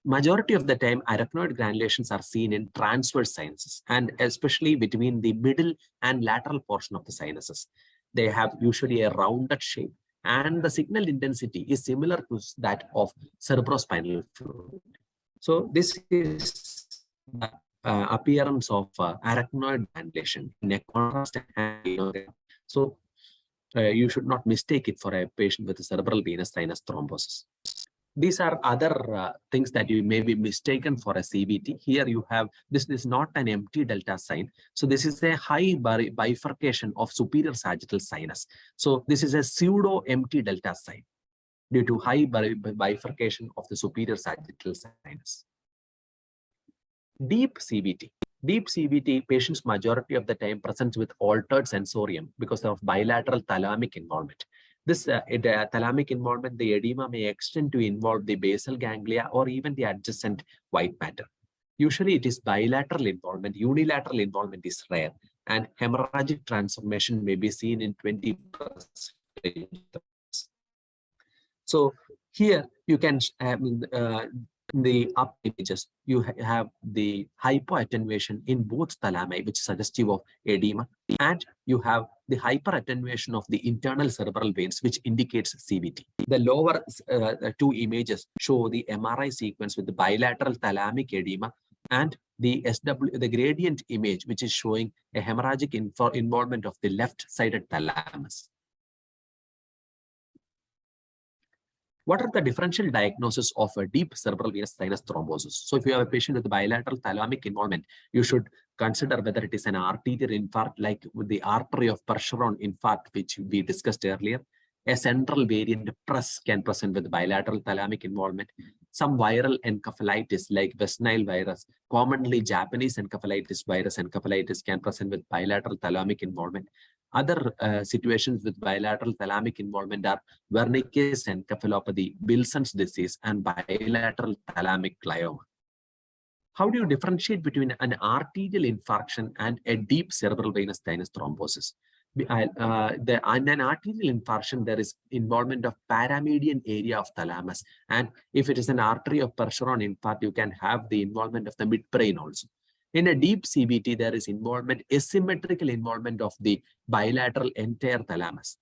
Majority of the time, arachnoid granulations are seen in transverse sinuses, and especially between the middle and lateral portion of the sinuses. They have usually a rounded shape, and the signal intensity is similar to that of cerebrospinal fluid. So this is the appearance of arachnoid granulation in a contrast. So you should not mistake it for a patient with a cerebral venous sinus thrombosis. These are other things that you may be mistaken for a CVT. Here you have, this is not an empty delta sign. So this is a high bifurcation of superior sagittal sinus. So this is a pseudo empty delta sign due to high bifurcation of the superior sagittal sinus. Deep CVT. Deep CVT patients majority of the time present with altered sensorium because of bilateral thalamic involvement. This thalamic involvement, the edema may extend to involve the basal ganglia or even the adjacent white matter. Usually it is bilateral involvement. Unilateral involvement is rare, and hemorrhagic transformation may be seen in 20%. So here you can, in the up images, you have the hypoattenuation in both thalami, which is suggestive of edema, and you have the hyperattenuation of the internal cerebral veins, which indicates CVT. The lower two images show the MRI sequence with the bilateral thalamic edema, and the gradient image, which is showing a hemorrhagic involvement of the left-sided thalamus. What are the differential diagnoses of a deep cerebral venous sinus thrombosis? So if you have a patient with bilateral thalamic involvement, you should consider whether it is an arterial infarct like with the artery of Percheron infarct, which we discussed earlier. A central variant press can present with bilateral thalamic involvement. Some viral encephalitis like West Nile virus, commonly Japanese encephalitis virus encephalitis, can present with bilateral thalamic involvement. Other situations with bilateral thalamic involvement are Wernicke's encephalopathy, Wilson's disease, and bilateral thalamic glioma. How do you differentiate between an arterial infarction and a deep cerebral venous sinus thrombosis? In an arterial infarction, there is involvement of paramedian area of thalamus. And if it is an artery of Percheron infarct, you can have the involvement of the midbrain also. In a deep CVT, there is involvement, asymmetrical involvement of the bilateral entire thalamus.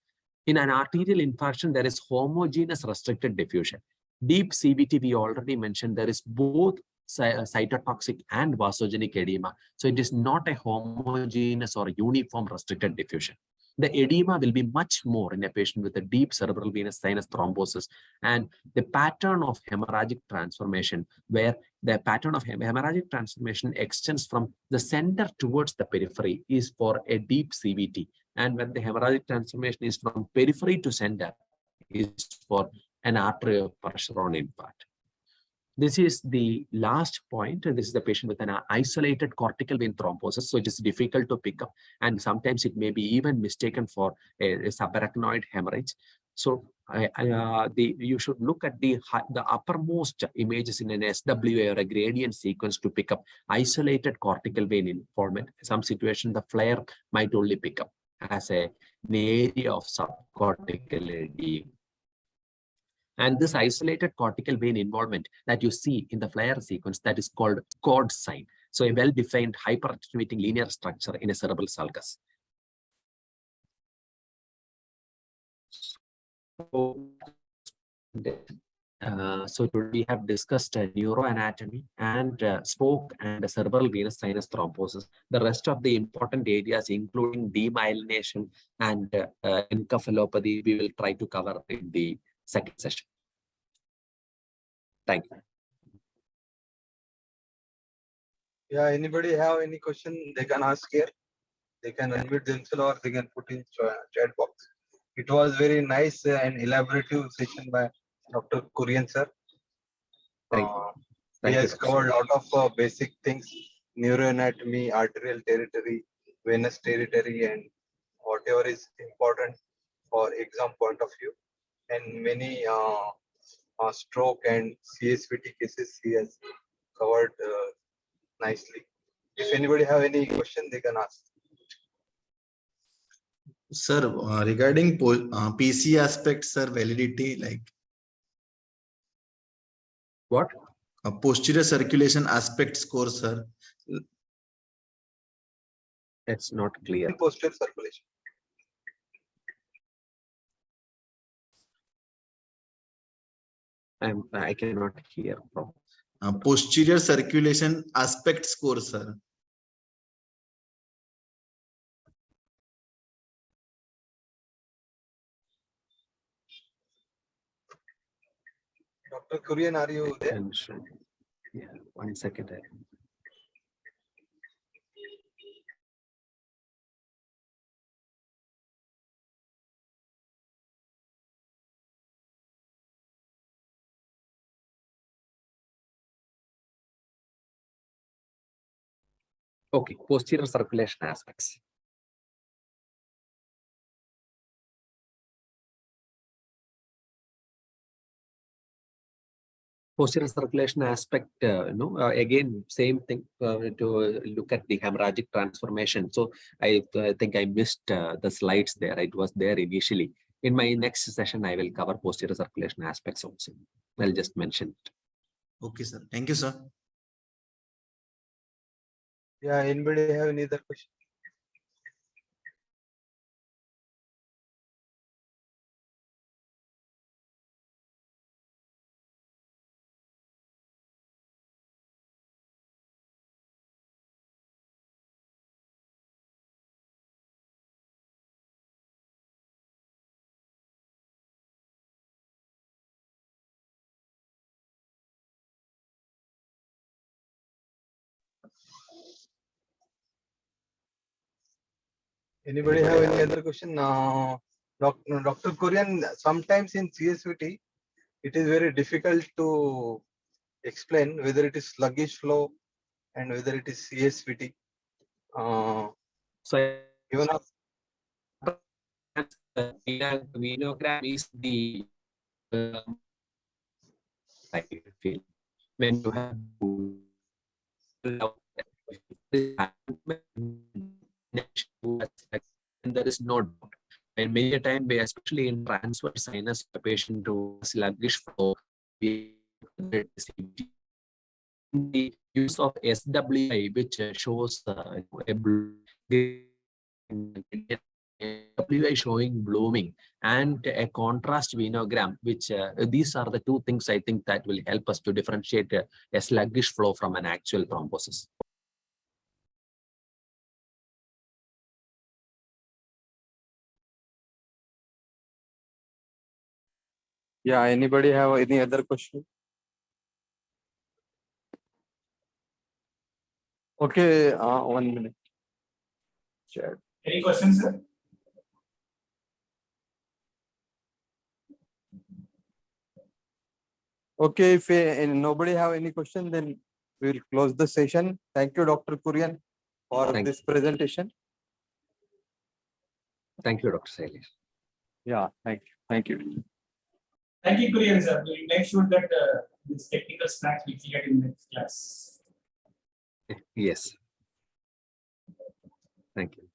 In an arterial infarction, there is homogeneous restricted diffusion. Deep CVT, we already mentioned, there is both cytotoxic and vasogenic edema. So it is not a homogeneous or uniform restricted diffusion. The edema will be much more in a patient with a deep cerebral venous sinus thrombosis, and the pattern of hemorrhagic transformation, where the pattern of hemorrhagic transformation extends from the center towards the periphery, is for a deep CVT. And when the hemorrhagic transformation is from periphery to center, is for an arterial Percheron infarct. This is the last point. This is the patient with an isolated cortical vein thrombosis, so it is difficult to pick up, and sometimes it may be even mistaken for a subarachnoid hemorrhage. So you should look at the uppermost images in an SWA or a gradient sequence to pick up isolated cortical vein involvement. In some situations, the flare might only pick up as an area of subcortical edema. And this isolated cortical vein involvement that you see in the flare sequence, that is called cord sign. So a well-defined hyperattenuating linear structure in a cerebral sulcus. So we have discussed neuroanatomy and spoke and cerebral venous sinus thrombosis. The rest of the important areas, including demyelination and encephalopathy, we will try to cover in the second session. Thank you. Yeah, anybody have any question they can ask here? They can unmute themselves or they can put in chat box. It was very nice and elaborative session by Dr. Kurian sir. Thank you. He has covered a lot of basic things, neuroanatomy, arterial territory, venous territory, and whatever is important for exam point of view. and many stroke and CSVT cases he has covered nicely. If anybody have any question, they can ask. Sir, regarding PC aspect, sir, validity, like What? posterior circulation aspect score, sir. It's not clear. Posterior circulation. I cannot hear from. Posterior circulation aspect score, sir. Dr. Kurian, are you there? Yeah, 1 second. Okay, posterior circulation aspects. Posterior circulation aspect, again, same thing to look at the hemorrhagic transformation. So I think I missed the slides there. It was there initially. In my next session, I will cover posterior circulation aspects also. I'll just mention it. Okay, sir. Thank you, sir. Yeah, anybody have any other question? Anybody have any other question? Dr. Kurian, sometimes in CSVT, it is very difficult to explain whether it is sluggish flow and whether it is CSVT. So Even venogram is the I feel when you have and there is no doubt. And many a time, especially in transverse sinus, the patient to sluggish flow, the use of SWI, which shows a WI showing blooming, and a contrast venogram, which these are the two things I think that will help us to differentiate a sluggish flow from an actual thrombosis. yeah, anybody have any other question? Okay, 1 minute. Chat. Any questions, sir? Okay, if nobody have any question, then we will close the session. Thank you, Dr. Kurian, for Thank this presentation. Thank you, Dr. Sailesh. Yeah, thank you. Thank you. Thank you, Kurian, sir. We'll make sure that this technical snacks we clear in next class. Yes. Thank you.